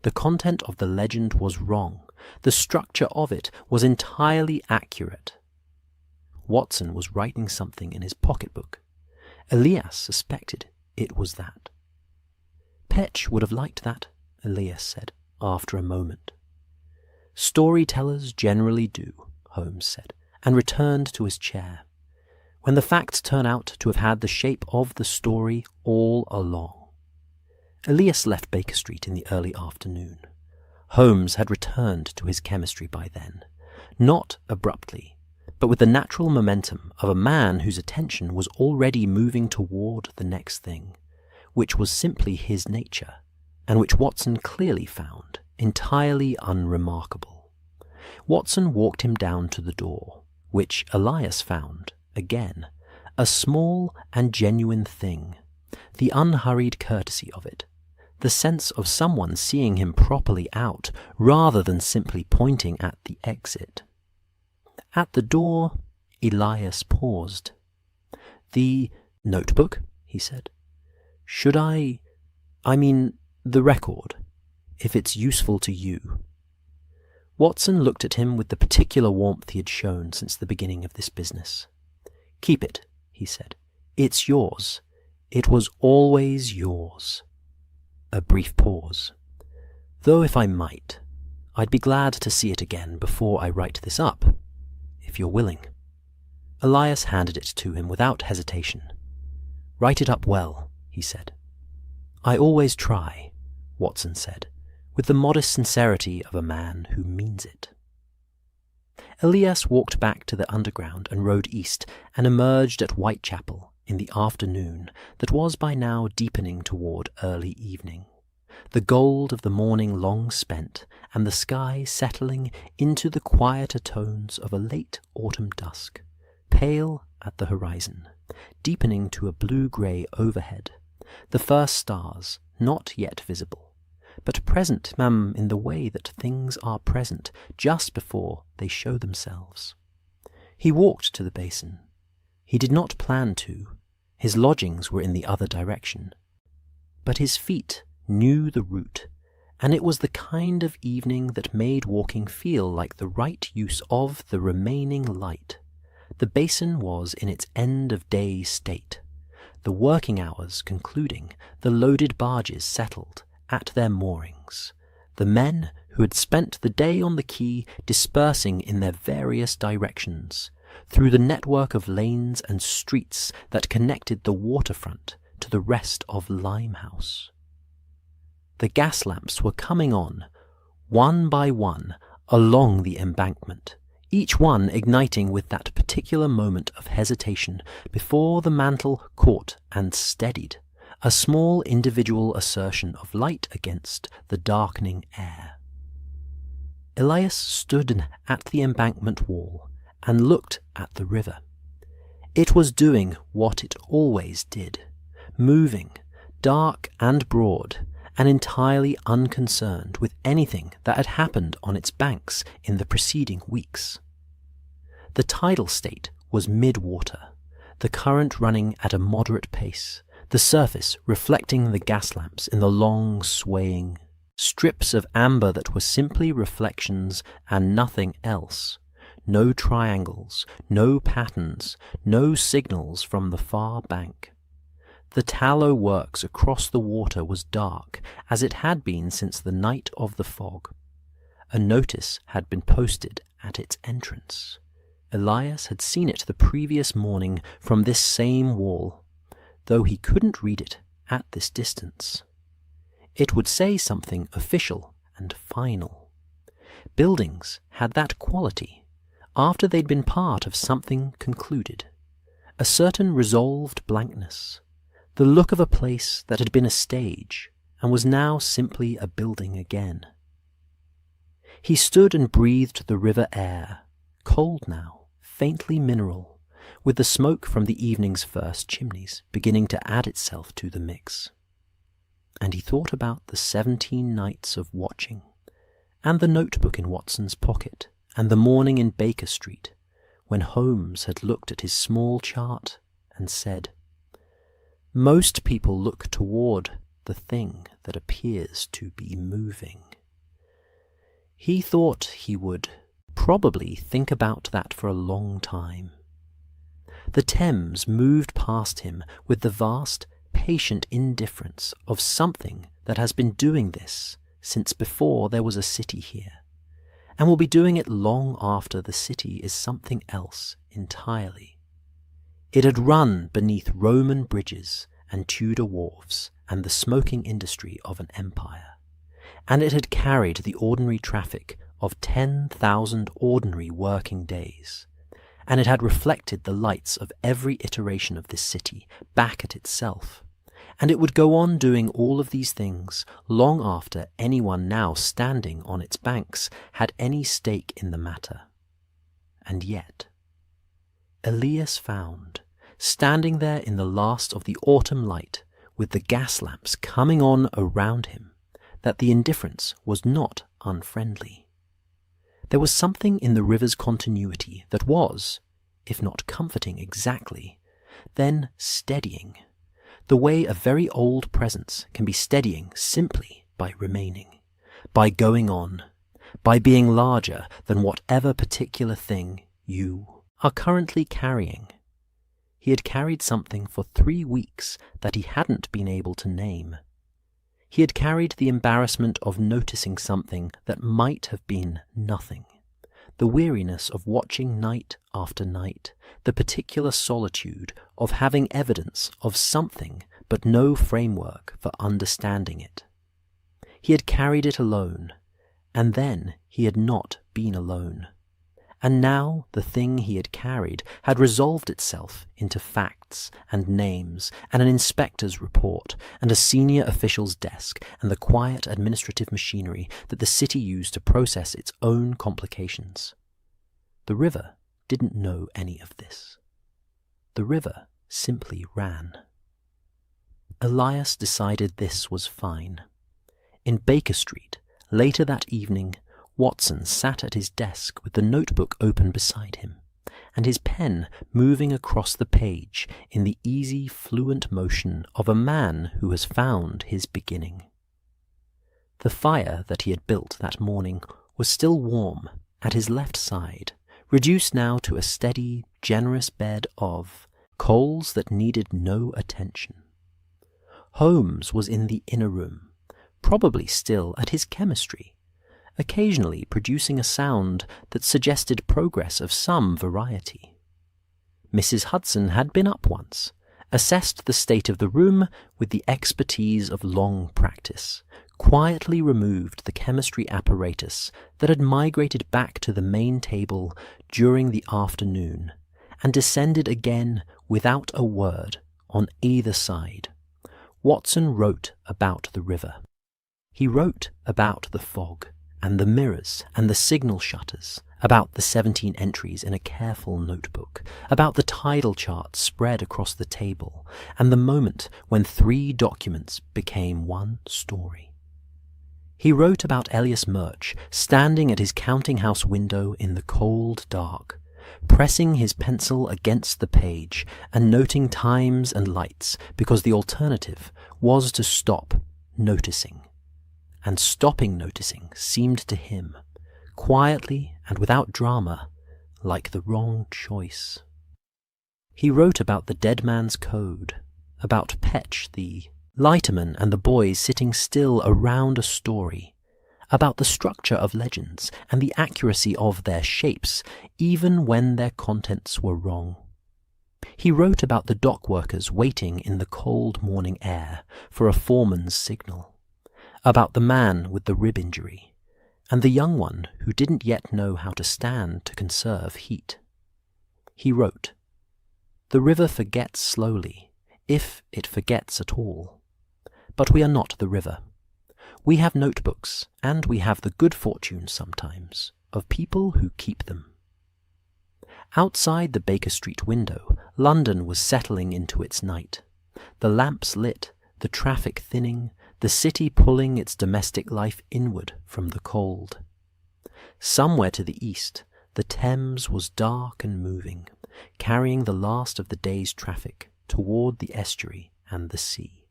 The content of the legend was wrong. The structure of it was entirely accurate. Watson was writing something in his pocketbook. Elias suspected it was that. "Petch would have liked that," Elias said, after a moment. "Storytellers generally do," Holmes said, and returned to his chair. "When the facts turn out to have had the shape of the story all along." Elias left Baker Street in the early afternoon. Holmes had returned to his chemistry by then, not abruptly, but with the natural momentum of a man whose attention was already moving toward the next thing, which was simply his nature, and which Watson clearly found entirely unremarkable. Watson walked him down to the door, which Elias found, again, a small and genuine thing, the unhurried courtesy of it, the sense of someone seeing him properly out rather than simply pointing at the exit. At the door, Elias paused. "The notebook?" he said. "Should I mean, the record, if it's useful to you." Watson looked at him with the particular warmth he had shown since the beginning of this business. "Keep it," he said. "It's yours. It was always yours." A brief pause. "Though if I might, I'd be glad to see it again before I write this up, if you're willing." Elias handed it to him without hesitation. "Write it up well," he said. "I always try," Watson said, with the modest sincerity of a man who means it. Elias walked back to the Underground and rode east and emerged at Whitechapel in the afternoon that was by now deepening toward early evening, the gold of the morning long spent and the sky settling into the quieter tones of a late autumn dusk, pale at the horizon, deepening to a blue-grey overhead, the first stars not yet visible, but present in the way that things are present just before they show themselves. He walked to the basin. He did not plan to. His lodgings were in the other direction. But his feet knew the route, and it was the kind of evening that made walking feel like the right use of the remaining light. The basin was in its end-of-day state, the working hours concluding, the loaded barges settled at their moorings, the men who had spent the day on the quay dispersing in their various directions, through the network of lanes and streets that connected the waterfront to the rest of Limehouse. The gas lamps were coming on, one by one, along the embankment, each one igniting with that particular moment of hesitation before the mantle caught and steadied, a small individual assertion of light against the darkening air. Elias stood at the embankment wall and looked at the river. It was doing what it always did, moving, dark and broad, and entirely unconcerned with anything that had happened on its banks in the preceding weeks. The tidal state was mid-water, the current running at a moderate pace, the surface reflecting the gas lamps in the long, swaying strips of amber that were simply reflections and nothing else. No triangles, no patterns, no signals from the far bank. The tallow works across the water was dark, as it had been since the night of the fog. A notice had been posted at its entrance. Elias had seen it the previous morning from this same wall, though he couldn't read it at this distance. It would say something official and final. Buildings had that quality after they'd been part of something concluded, a certain resolved blankness, the look of a place that had been a stage and was now simply a building again. He stood and breathed the river air, cold now, faintly mineral, with the smoke from the evening's first chimneys beginning to add itself to the mix. And he thought about the 17 nights of watching, and the notebook in Watson's pocket, and the morning in Baker Street, when Holmes had looked at his small chart and said, "Most people look toward the thing that appears to be moving." He thought he would probably think about that for a long time. The Thames moved past him with the vast, patient indifference of something that has been doing this since before there was a city here, and will be doing it long after the city is something else entirely. It had run beneath Roman bridges and Tudor wharves and the smoking industry of an empire, and it had carried the ordinary traffic of 10,000 ordinary working days, and it had reflected the lights of every iteration of this city back at itself, and it would go on doing all of these things long after anyone now standing on its banks had any stake in the matter. And yet, Elias found, standing there in the last of the autumn light, with the gas lamps coming on around him, that the indifference was not unfriendly. There was something in the river's continuity that was, if not comforting exactly, then steadying, the way a very old presence can be steadying simply by remaining, by going on, by being larger than whatever particular thing you are currently carrying. He had carried something for 3 weeks that he hadn't been able to name. He had carried the embarrassment of noticing something that might have been nothing, the weariness of watching night after night, the particular solitude of having evidence of something but no framework for understanding it. He had carried it alone, and then he had not been alone. And now the thing he had carried had resolved itself into facts and names and an inspector's report and a senior official's desk and the quiet administrative machinery that the city used to process its own complications. The river didn't know any of this. The river simply ran. Elias decided this was fine. In Baker Street, later that evening, Watson sat at his desk with the notebook open beside him, and his pen moving across the page in the easy, fluent motion of a man who has found his beginning. The fire that he had built that morning was still warm at his left side, reduced now to a steady, generous bed of coals that needed no attention. Holmes was in the inner room, probably still at his chemistry, occasionally producing a sound that suggested progress of some variety. Mrs. Hudson had been up once, assessed the state of the room with the expertise of long practice, quietly removed the chemistry apparatus that had migrated back to the main table during the afternoon, and descended again without a word on either side. Watson wrote about the river. He wrote about the fog, and the mirrors, and the signal shutters, about the 17 entries in a careful notebook, about the tidal chart spread across the table, and the moment when 3 documents became one story. He wrote about Elias Murch standing at his counting-house window in the cold dark, pressing his pencil against the page and noting times and lights, because the alternative was to stop noticing. And stopping noticing seemed to him, quietly and without drama, like the wrong choice. He wrote about the dead man's code, about Petch the lighterman and the boys sitting still around a story, about the structure of legends and the accuracy of their shapes, even when their contents were wrong. He wrote about the dock workers waiting in the cold morning air for a foreman's signal, about the man with the rib injury, and the young one who didn't yet know how to stand to conserve heat. He wrote, "The river forgets slowly, if it forgets at all. But we are not the river. We have notebooks, and we have the good fortune sometimes of people who keep them." Outside the Baker Street window, London was settling into its night. The lamps lit, the traffic thinning, the city pulling its domestic life inward from the cold. Somewhere to the east, the Thames was dark and moving, carrying the last of the day's traffic toward the estuary and the sea.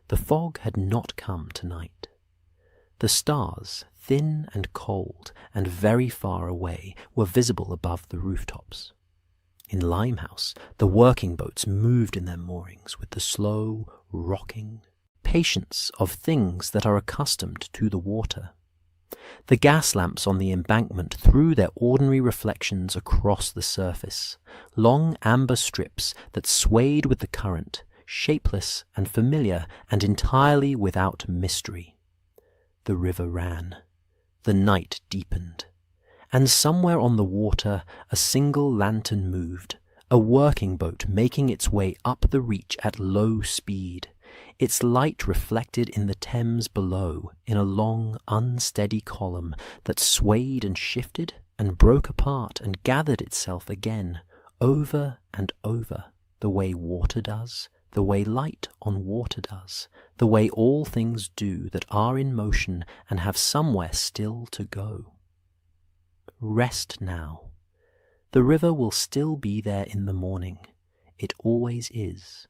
The fog had not come tonight. The stars, thin and cold and very far away, were visible above the rooftops. In Limehouse, the working boats moved in their moorings with the slow, rocking patience of things that are accustomed to the water. The gas lamps on the embankment threw their ordinary reflections across the surface, long amber strips that swayed with the current, shapeless and familiar and entirely without mystery. The river ran. The night deepened. And somewhere on the water a single lantern moved, a working boat making its way up the reach at low speed, its light reflected in the Thames below in a long, unsteady column that swayed and shifted and broke apart and gathered itself again, over and over, the way water does, the way light on water does, the way all things do that are in motion and have somewhere still to go. Rest now. The river will still be there in the morning. It always is.